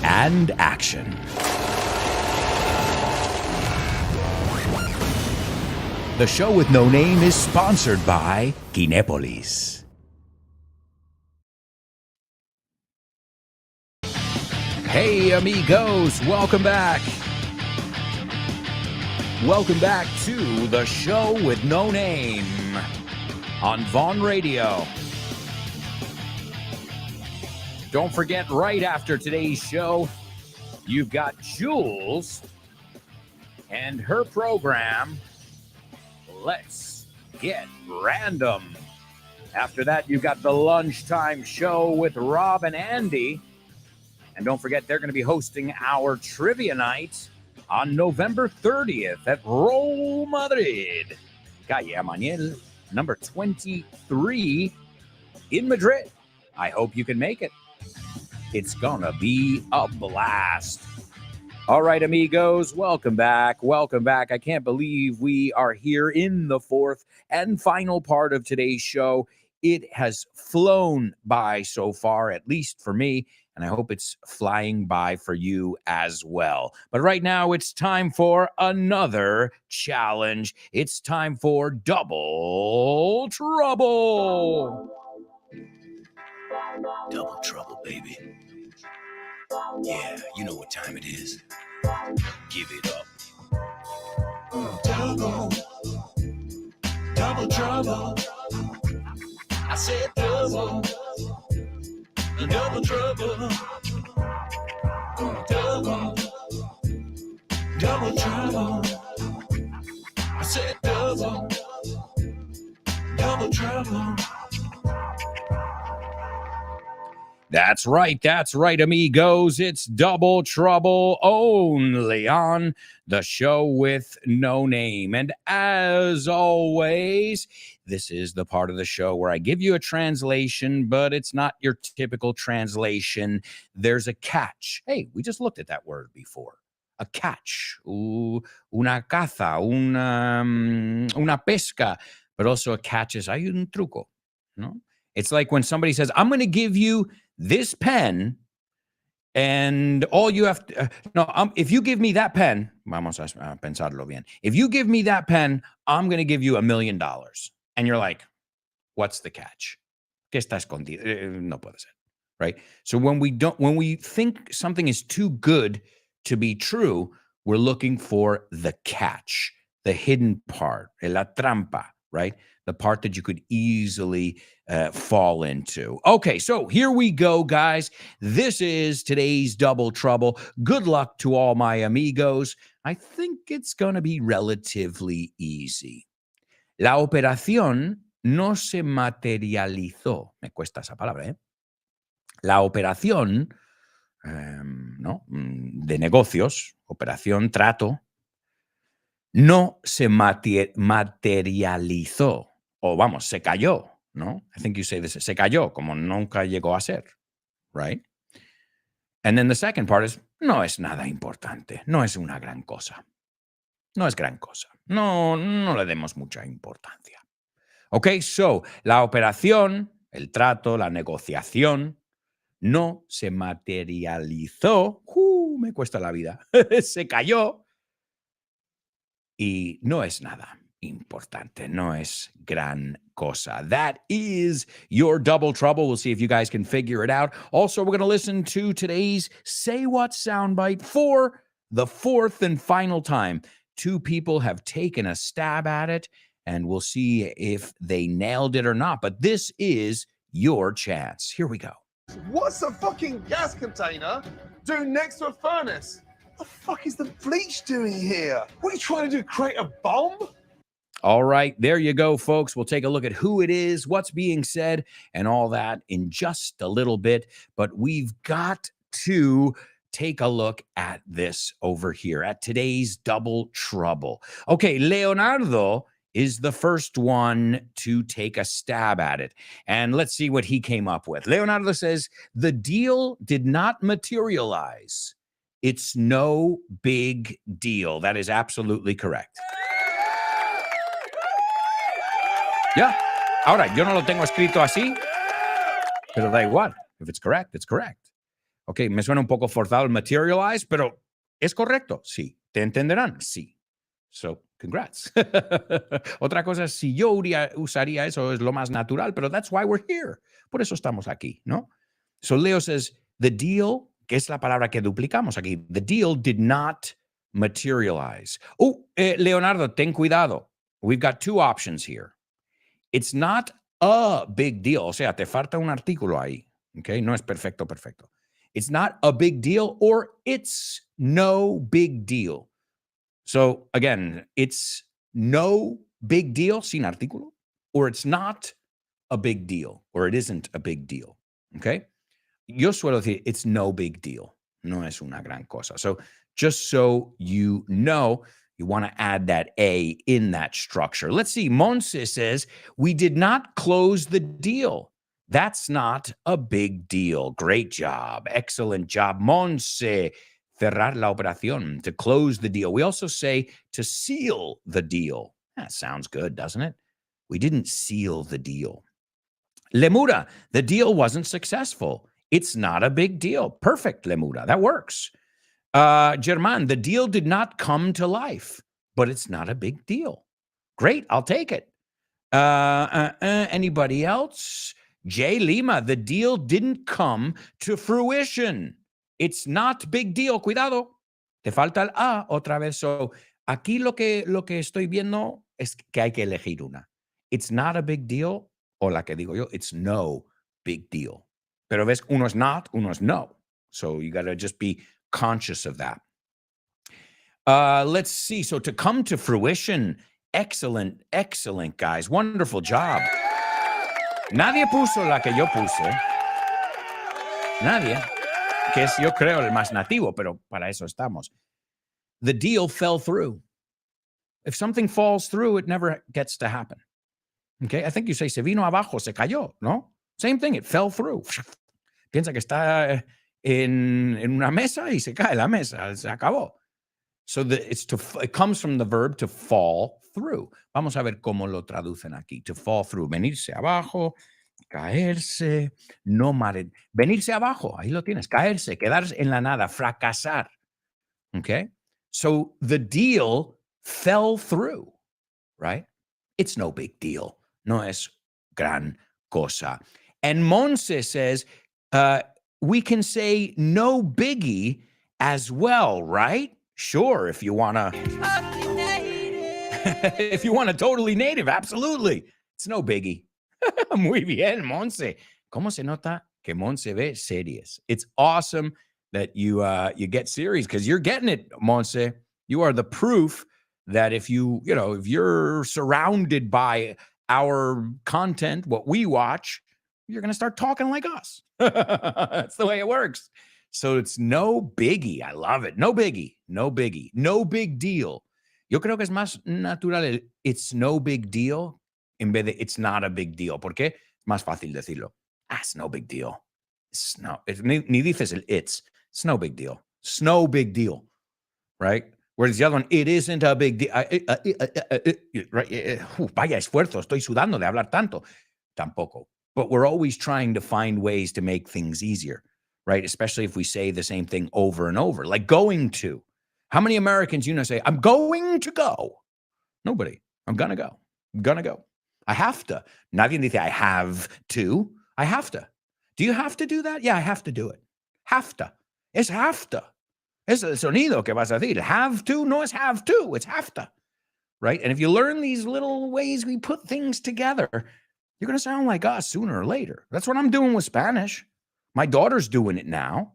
And action. The show with no name is sponsored by Kinepolis. Hey, amigos, welcome back. Welcome back to the show with no name on Vaughn Radio. Don't forget, right after today's show, you've got Jules and her program, Let's Get Random. After that, you've got the lunchtime show with Rob and Andy. And don't forget, they're going to be hosting our trivia night on November 30th at Roll Madrid. Calle Amaniel, number 23 in Madrid. I hope you can make it. It's gonna be a blast. All right, amigos, welcome back. Welcome back. I can't believe we are here in the fourth and final part of today's show. It has flown by so far, at least for me, and I hope it's flying by for you as well. But right now, it's time for another challenge. It's time for Double Trouble. Double trouble, baby. Yeah, you know what time it is. Give it up. Double trouble. I said double trouble. Double trouble. I said double trouble. That's right, amigos. It's Double Trouble only on the show with no name. And as always, this is the part of the show where I give you a translation, but it's not your typical translation. There's a catch. Hey, we just looked at that word before. A catch, una caza, una pesca, but also a catch is hay un truco, no? It's like when somebody says, I'm going to give you this pen, and all you have to, if you give me that pen, vamos a pensarlo bien. If you give me that pen, I'm going to give you $1 million. And you're like, what's the catch? ¿Qué está escondido? No puede ser, right? So when we think something is too good to be true, we're looking for the catch, the hidden part, la trampa, right? The part that you could easily fall into. Okay, so here we go, guys. This is today's Double Trouble. Good luck to all my amigos. I think it's going to be relatively easy. La operación no se materializó. Me cuesta esa palabra, ¿eh? La operación, de negocios, operación, trato, no se materializó. O vamos, se cayó, ¿no? I think you say this, se cayó, como nunca llegó a ser, right? And then the second part is, no es nada importante, no es una gran cosa. No es gran cosa. No le demos mucha importancia. Okay, so, la operación, el trato, la negociación, no se materializó. Me cuesta la vida. Se cayó. Y no es nada importante, no es gran cosa. That is your Double Trouble. We'll see if you guys can figure it out. Also, we're going to listen to today's Say What soundbite for the fourth and final time. Two people have taken a stab at it, and we'll see if they nailed it or not. But this is your chance. Here we go. What's a fucking gas container doing next to a furnace? What the fuck is the bleach doing here? What are you trying to do, create a bomb? All right, there you go, folks. We'll take a look at who it is, what's being said, and all that in just a little bit. But we've got to take a look at this over here, at today's Double Trouble. Okay, Leonardo is the first one to take a stab at it. And let's see what he came up with. Leonardo says, the deal did not materialize. It's no big deal. That is absolutely correct. Yeah. Ahora, yo no lo tengo escrito así, pero da igual. If it's correct, it's correct. Ok, me suena un poco forzado el materialize, pero ¿es correcto? Sí. ¿Te entenderán? Sí. So, congrats. Otra cosa, si yo usaría eso, es lo más natural, pero that's why we're here. Por eso estamos aquí, ¿no? So, Leo says, the deal, que es la palabra que duplicamos aquí, the deal did not materialize. Leonardo, ten cuidado. We've got two options here. It's not a big deal. O sea, te falta un artículo ahí. Okay? No es perfecto. It's not a big deal or it's no big deal. So again, it's no big deal sin artículo, or it's not a big deal, or it isn't a big deal. Okay? Yo suelo decir, it's no big deal. No es una gran cosa. So just so you know, you want to add that A in that structure. Let's see. Monse says, we did not close the deal. That's not a big deal. Great job. Excellent job, Monse. cerrar la operación, to close the deal. We also say to seal the deal. That sounds good, doesn't it? We didn't seal the deal. Lemura, the deal wasn't successful. It's not a big deal. Perfect, Lemura. That works. German, the deal did not come to life, but it's not a big deal. Great, I'll take it. Anybody else? J. Lima, the deal didn't come to fruition. It's not big deal. Cuidado. Te falta el A otra vez. So, aquí lo que estoy viendo es que hay que elegir una. It's not a big deal, o la que digo yo, it's no big deal. Pero ves, uno es not, uno es no. So you got to just be conscious of that. Let's see. So to come to fruition, excellent, guys. Wonderful job. Nadie puso la que yo puse. Nadie. Que es, yo creo, el más nativo, pero para eso estamos. The deal fell through. If something falls through, it never gets to happen. Okay, I think you say, se vino abajo, se cayó, ¿no? Same thing, it fell through. Piensa que está en una mesa y se cae la mesa, se acabó. So it comes from the verb to fall through. Vamos a ver cómo lo traducen aquí. To fall through, venirse abajo, caerse, no mare. Venirse abajo, ahí lo tienes, caerse, quedarse en la nada, fracasar. Okay? So the deal fell through, right? It's no big deal. No es gran cosa. And Monse says, we can say no biggie as well, right? Sure, if you want to. If you want a totally native, absolutely. It's no biggie. Muy bien, Monse. ¿Cómo se nota que Monse ve series? It's awesome that you get serious because you're getting it, Monse. You are the proof that if you're surrounded by our content, what we watch, you're going to start talking like us. That's the way it works. So it's no biggie. I love it. No biggie. No biggie. No big deal. Yo creo que es más natural el it's no big deal en vez de it's not a big deal. ¿Por qué? Es más fácil decirlo. It's no big deal. Ni dices el it's. It's no big deal. It's no big deal. Right? Whereas the other one, it isn't a big deal. Right? Vaya esfuerzo, estoy sudando de hablar tanto. Tampoco. But we're always trying to find ways to make things easier, right? Especially if we say the same thing over and over, like going to. How many Americans say, I'm going to go? Nobody. I'm going to go. I'm going to go. I have to. Nadie dice, I have to. I have to. Do you have to do that? Yeah, I have to do it. Have to. Es have to. Es el sonido que vas a decir. Have to, no es have to. It's have to. Right? And if you learn these little ways we put things together, you're going to sound like us sooner or later. That's what I'm doing with Spanish. My daughter's doing it now.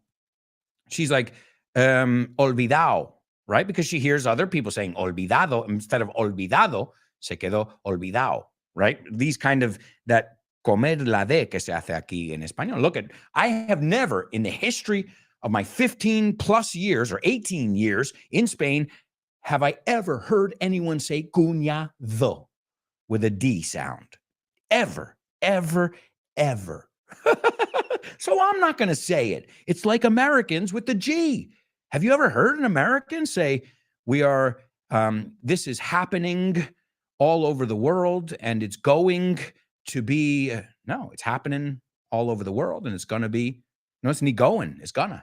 She's like, olvidado, right? Because she hears other people saying olvidado instead of olvidado, se quedó olvidado, right? These kind of, that comer la de que se hace aquí en español. Look I have never in the history of my 15 plus years or 18 years in Spain, have I ever heard anyone say cuñado with a D sound. Ever. So I'm not going to say it. It's like Americans with the G. Have you ever heard an American say, we are, this is happening all over the world and it's going to be, no, it's happening all over the world and it's going to be, no, it's not going, it's gonna.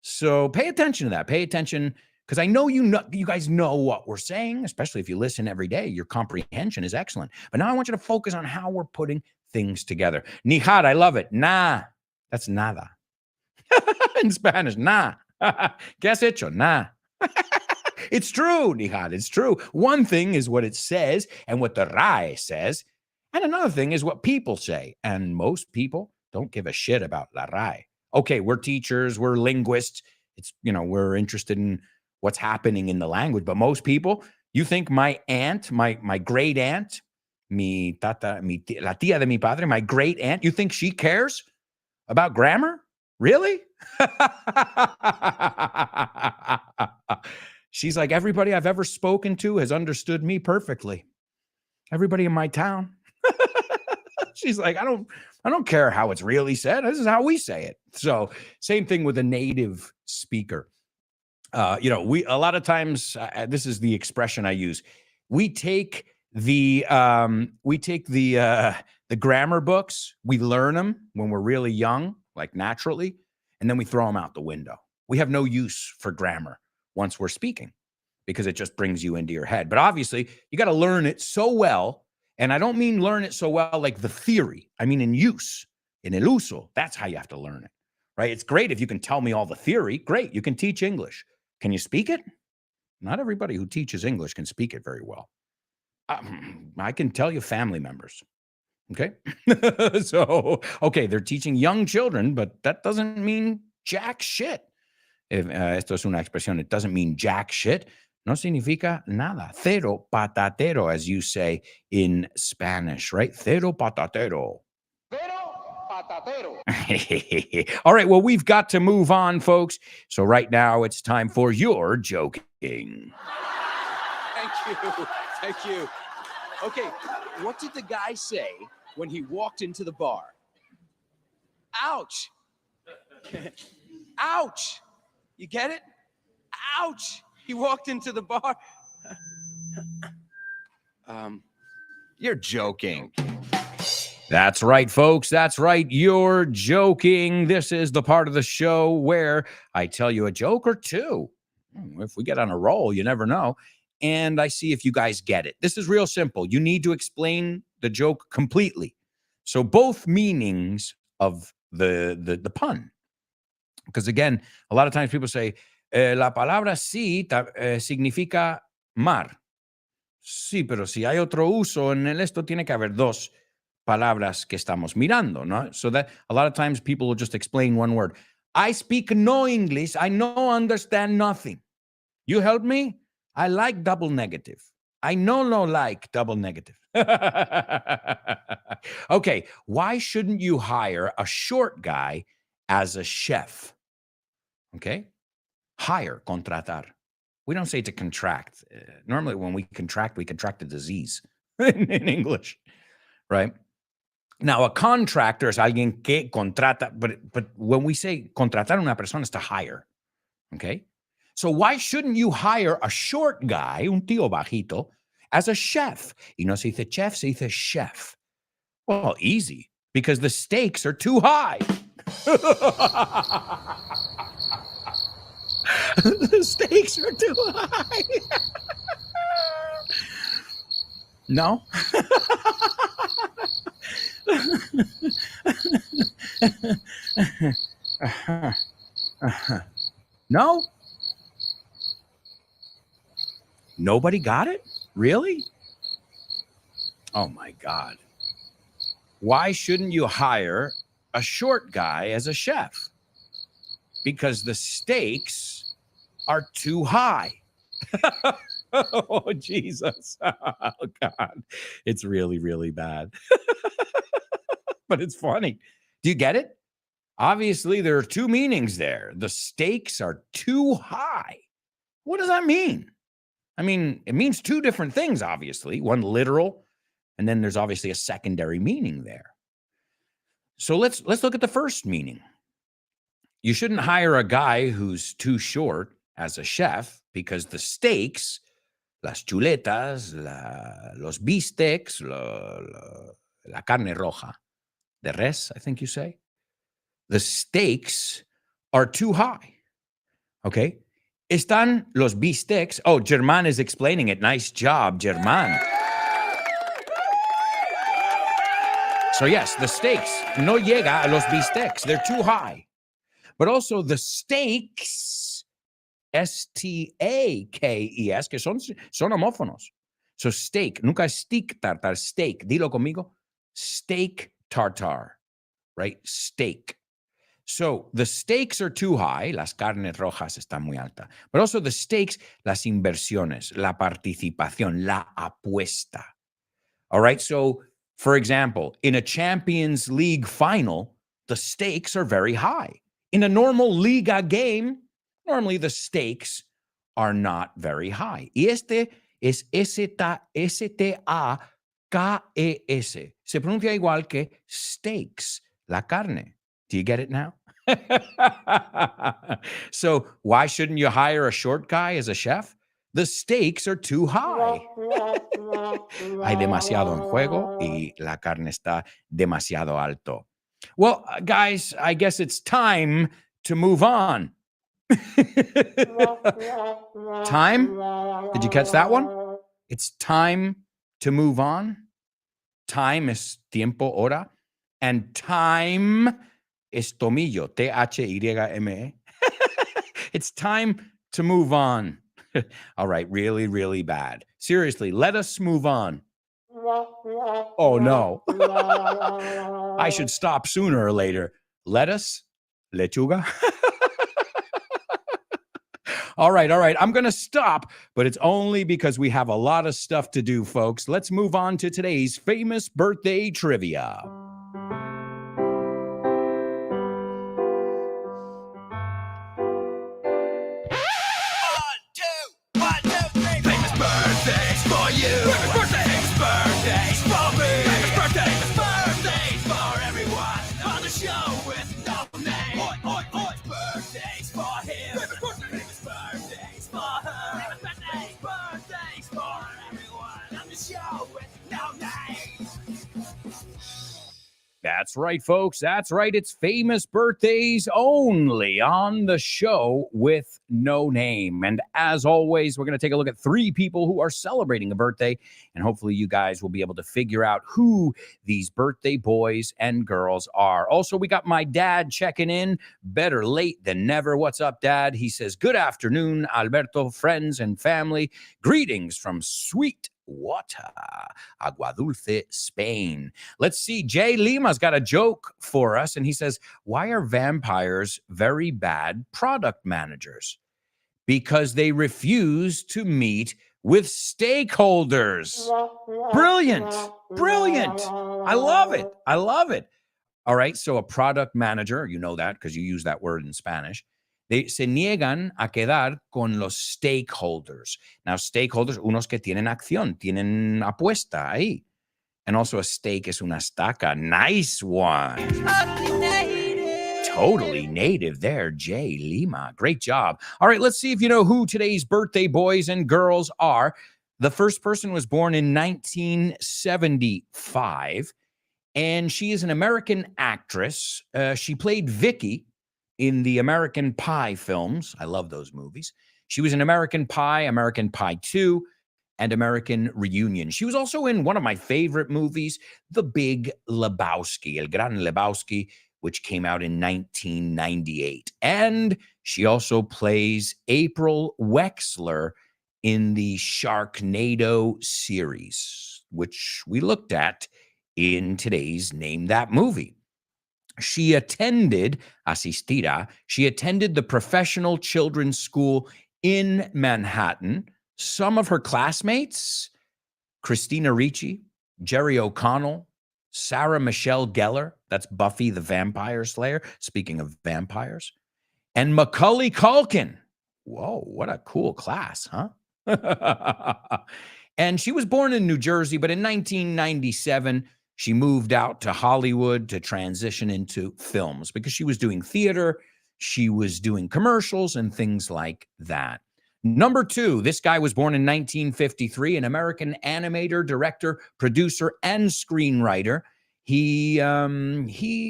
So pay attention to that. Pay attention because I know you guys know what we're saying, especially if you listen every day. Your comprehension is excellent. But now I want you to focus on how we're putting things together. Nihad, I love it. Nah, that's nada. In Spanish, nah. ¿Qué has hecho? Nah. It's true, Nihad. It's true. One thing is what it says and what the RAE says. And another thing is what people say. And most people don't give a shit about la RAE. Okay, we're teachers, we're linguists. It's, we're interested in what's happening in the language. But most people, you think my aunt, my great aunt, la tía de mi padre, my great aunt, you think she cares about grammar? Really? She's like, everybody I've ever spoken to has understood me perfectly. Everybody in my town. She's like, I don't care how it's really said. This is how we say it. So same thing with a native speaker. we a lot of times this is the expression I use. We take the grammar books, we learn them when we're really young, like naturally, and then we throw them out the window. We have no use for grammar once we're speaking because it just brings you into your head. But obviously, you got to learn it so well. And I don't mean learn it so well like the theory. I mean in use, in el uso. That's how you have to learn it, right? It's great if you can tell me all the theory. Great, you can teach English. Can you speak it? Not everybody who teaches English can speak it very well. I can tell you family members. Okay. So, okay, they're teaching young children, but that doesn't mean jack shit. Esto es una expresión. It doesn't mean jack shit. No significa nada. Cero patatero, as you say in Spanish, right? Cero patatero. All right, well, we've got to move on, folks. So right now it's time for your joking. Thank you. Okay, what did the guy say when he walked into the bar? Ouch. Ouch. You get it? Ouch. He walked into the bar. You're joking. That's right, folks. That's right. You're joking. This is the part of the show where I tell you a joke or two. If we get on a roll, you never know. And I see if you guys get it. This is real simple. You need to explain the joke completely. So both meanings of the pun. Because again, a lot of times people say, la palabra sí significa mar. Sí, pero si hay otro uso en el esto, tiene que haber dos palabras que estamos mirando, ¿no? So that a lot of times people will just explain one word. I speak no English. I no understand nothing. You help me? I like double negative. I no like double negative. Okay, why shouldn't you hire a short guy as a chef? Okay? Hire, contratar. We don't say to contract. Normally when we contract a disease in English, right? Now, a contractor is alguien que contrata, but when we say contratar una persona is to hire, okay? So why shouldn't you hire a short guy, un tío bajito, as a chef? Y no se dice chef, se dice chef. Well, easy, because the stakes are too high. The stakes are too high. No? No? Nobody got it? Really? Oh my God. Why shouldn't you hire a short guy as a chef? Because the stakes are too high. Oh, Jesus. Oh, God. It's really, really bad. But it's funny. Do you get it? Obviously, there are two meanings there. The stakes are too high. What does that mean? I mean, it means two different things, obviously. One literal, and then there's obviously a secondary meaning there. So let's look at the first meaning. You shouldn't hire a guy who's too short as a chef because the steaks, las chuletas, los bistecs, la carne roja, de res, I think you say, the stakes are too high. Okay? Están los bistecs. Oh, German is explaining it. Nice job, German. So yes, the stakes no llega a los bistecs. They're too high. But also the stakes, S-T-A-K-E-S, que son homófonos. So steak, nunca es steak tartar, steak. Dilo conmigo. Steak tartar, right? Steak. So the stakes are too high. Las carnes rojas están muy altas. But also the stakes, las inversiones, la participación, la apuesta. All right. So, for example, in a Champions League final, the stakes are very high. In a normal Liga game, normally the stakes are not very high. Y este es S-T-A-K-E-S. Se pronuncia igual que steaks, la carne. Do you get it now? So why shouldn't you hire a short guy as a chef? The stakes are too high. Hay demasiado en juego y la carne está demasiado alto. Well, guys, I guess it's time to move on. Time? Did you catch that one? It's time to move on. Time is tiempo, hora. And time is tomillo, T-H-Y-M-E. It's time to move on. All right, really, really bad. Seriously, let us move on. Oh, no. I should stop sooner or later. Lettuce? Lechuga? All right. I'm going to stop, but it's only because we have a lot of stuff to do, folks. Let's move on to today's famous birthday trivia. That's right, folks. That's right. It's famous birthdays only on the show with no name. And as always, we're going to take a look at 3 people who are celebrating a birthday. And hopefully you guys will be able to figure out who these birthday boys and girls are. Also, we got my dad checking in. Better late than never. What's up, Dad? He says, good afternoon, Alberto, friends and family. Greetings from Sweet Water, Agua Dulce, Spain. Let's see. Jay Lima's got a joke for us, and he says, why are vampires very bad product managers? Because they refuse to meet with stakeholders. Brilliant. I love it. All right, so a product manager, you know that because you use that word in Spanish. They se niegan a quedar con los stakeholders. Now, stakeholders, unos que tienen acción, tienen apuesta ahí. And also a stake is una estaca. Nice one. Totally native there, Jay Lima. Great job. All right, let's see if you know who today's birthday boys and girls are. The first person was born in 1975, and she is an American actress. She played Vicky in the American Pie films. I love those movies. She was in American Pie, American Pie 2, and American Reunion. She was also in one of my favorite movies, The Big Lebowski, El Gran Lebowski, which came out in 1998. And she also plays April Wexler in the Sharknado series, which we looked at in today's Name That Movie. She attended the Professional Children's School in Manhattan. Some of her classmates, Christina Ricci, Jerry O'Connell, Sarah Michelle Gellar, that's Buffy the Vampire Slayer, speaking of vampires, and Macaulay Culkin. Whoa, what a cool class, huh? And she was born in New Jersey, but in 1997, she moved out to Hollywood to transition into films because she was doing theater, she was doing commercials and things like that. Number 2, this guy was born in 1953, an American animator, director, producer, and screenwriter. He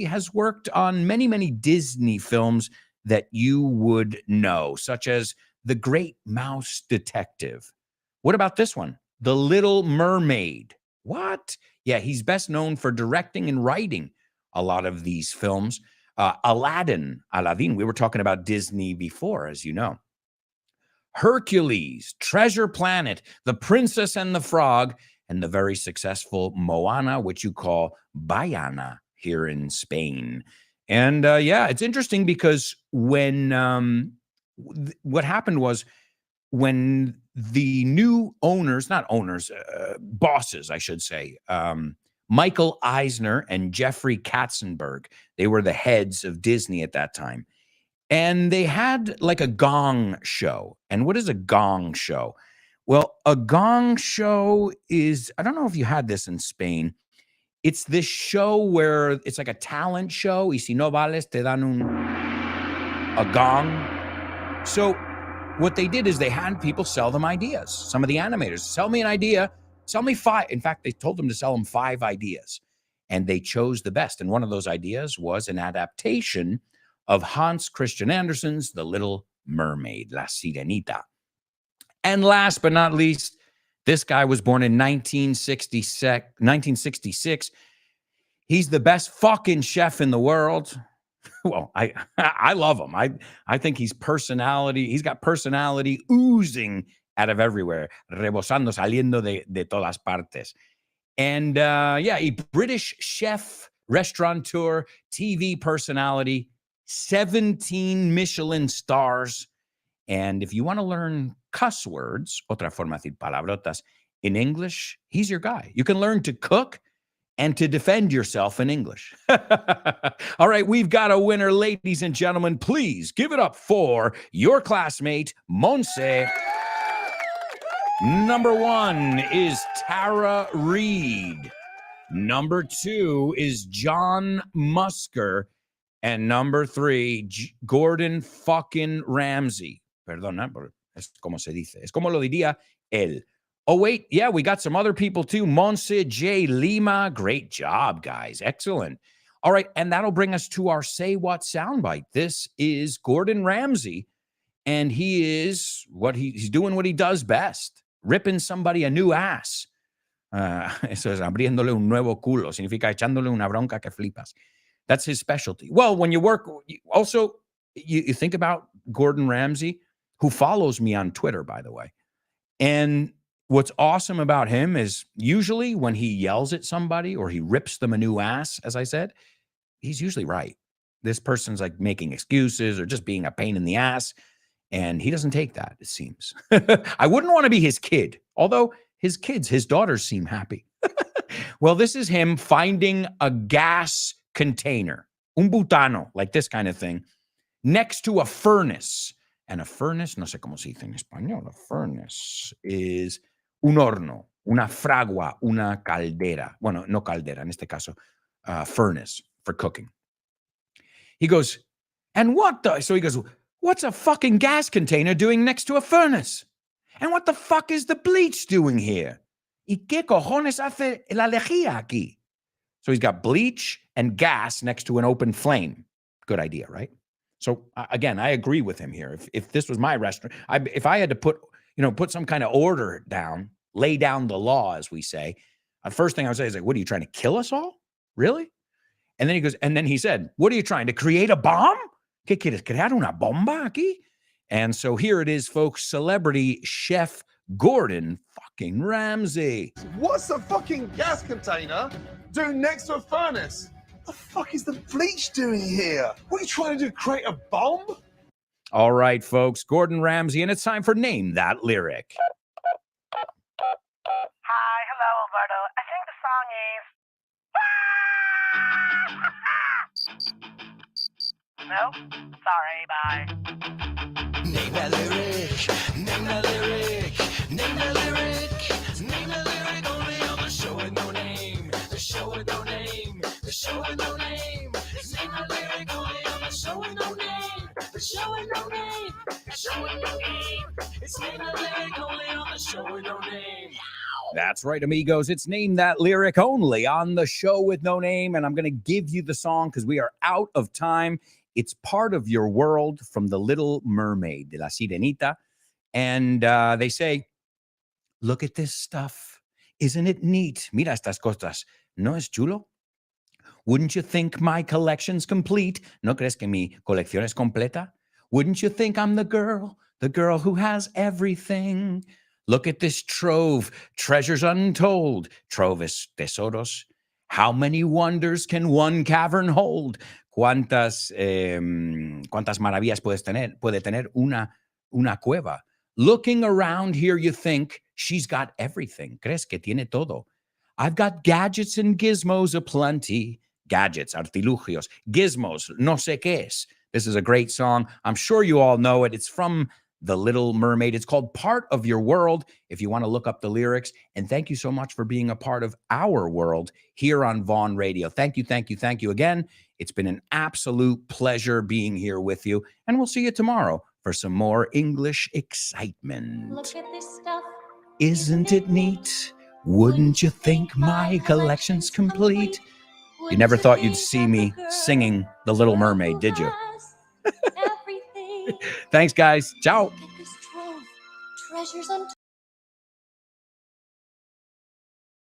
has worked on many Disney films that you would know, such as The Great Mouse Detective. What about this one? The Little Mermaid. What? Yeah, he's best known for directing and writing a lot of these films. Aladdin. We were talking about Disney before, as you know. Hercules, Treasure Planet, The Princess and the Frog, and the very successful Moana, which you call Baiana here in Spain. And yeah, it's interesting because when what happened was when the new bosses, I should say, Michael Eisner and Jeffrey Katzenberg, they were the heads of Disney at that time. And they had like a gong show. And what is a gong show? Well, a gong show is, I don't know if you had this in Spain. It's this show where it's like a talent show. Y si no vales, te dan un... a gong. So what they did is they had people sell them ideas. Some of the animators, sell me an idea, sell me 5. In fact, they told them to sell them 5 ideas, and they chose the best. And one of those ideas was an adaptation of Hans Christian Andersen's The Little Mermaid, La Sirenita. And last but not least, this guy was born in 1966. He's the best fucking chef in the world. Well, I love him. I think he's got personality oozing out of everywhere, rebosando, saliendo de todas partes. And a British chef, restaurateur, TV personality, 17 Michelin stars. And if you want to learn cuss words, otra forma de decir palabrotas, in English, he's your guy. You can learn to cook and to defend yourself in English. All right, we've got a winner, ladies and gentlemen. Please give it up for your classmate, Monse. Number 1 is Tara Reid. Number 2 is John Musker. And number 3, Gordon fucking Ramsay. Perdona, pero es como se dice. Es como lo diría él. Oh, wait. Yeah, we got some other people too. Monse J. Lima. Great job, guys. Excellent. All right. And that'll bring us to our Say What soundbite. This is Gordon Ramsay. And he's doing what he does best. Ripping somebody a new ass. Eso es abriéndole un nuevo culo. Significa echándole una bronca que flipas. That's his specialty. Well, when you work, also, you think about Gordon Ramsay, who follows me on Twitter, by the way. And what's awesome about him is usually when he yells at somebody or he rips them a new ass, as I said, he's usually right. This person's like making excuses or just being a pain in the ass. And he doesn't take that, it seems. I wouldn't want to be his kid, although his daughters seem happy. Well, this is him finding a gas container, un butano, like this kind of thing, next to a furnace. And a furnace, no sé cómo se dice en español. A furnace is un horno, una fragua, una caldera. Bueno, no caldera, en este caso, furnace for cooking. He goes, and so he goes, what's a fucking gas container doing next to a furnace? And what the fuck is the bleach doing here? ¿Y qué cojones hace la lejía aquí? So he's got bleach and gas next to an open flame. Good idea, right? So again, I agree with him here. If this was my restaurant, if I had to put some kind of order down, lay down the law, as we say, the first thing I would say is like, what are you trying to kill us all? Really? And then he goes, and then he said, what are you trying to create a bomb? ¿Qué quieres crear una bomba aquí? And so here it is, folks, celebrity chef Gordon fucking Ramsay. What's a fucking gas container doing next to a furnace? The fuck is the bleach doing here? What are you trying to do, create a bomb? All right, folks, Gordon Ramsay, and it's time for Name That Lyric. Hi, hello, Alberto. I think the song is... No? Sorry, bye. Name that lyric, name that lyric, name that lyric, name that lyric only on the show with no name, the show with no name, the show with no name. Name that lyric only on the show with no name, the show with no name, the show with no name. It's name that lyric only on the show with no name. That's right, amigos. It's Name That Lyric only on the show with no name, and I'm going to give you the song because we are out of time. It's part of your world from The Little Mermaid, de La Sirenita. And they say, look at this stuff. Isn't it neat? Mira estas cosas. ¿No es chulo? Wouldn't you think my collection's complete? ¿No crees que mi colección es completa? Wouldn't you think I'm the girl who has everything? Look at this trove, treasures untold, troves tesoros. How many wonders can one cavern hold? ¿Cuántas maravillas puede tener una cueva? Looking around here, you think she's got everything. Crees que tiene todo. I've got gadgets and gizmos aplenty. Gadgets, artilugios, gizmos, no sé qué es. This is a great song. I'm sure you all know it. It's from The Little Mermaid. It's called Part of Your World if you want to look up the lyrics. And thank you so much for being a part of our world here on Vaughn Radio. Thank you, thank you, thank you again. It's been an absolute pleasure being here with you. And we'll see you tomorrow for some more English excitement. Look at this stuff. Isn't it neat? Wouldn't you think my collection's complete? You never thought you'd see me singing The Little Mermaid, did you? Everything. Thanks, guys. Ciao. Look at this trove. Treasures untold.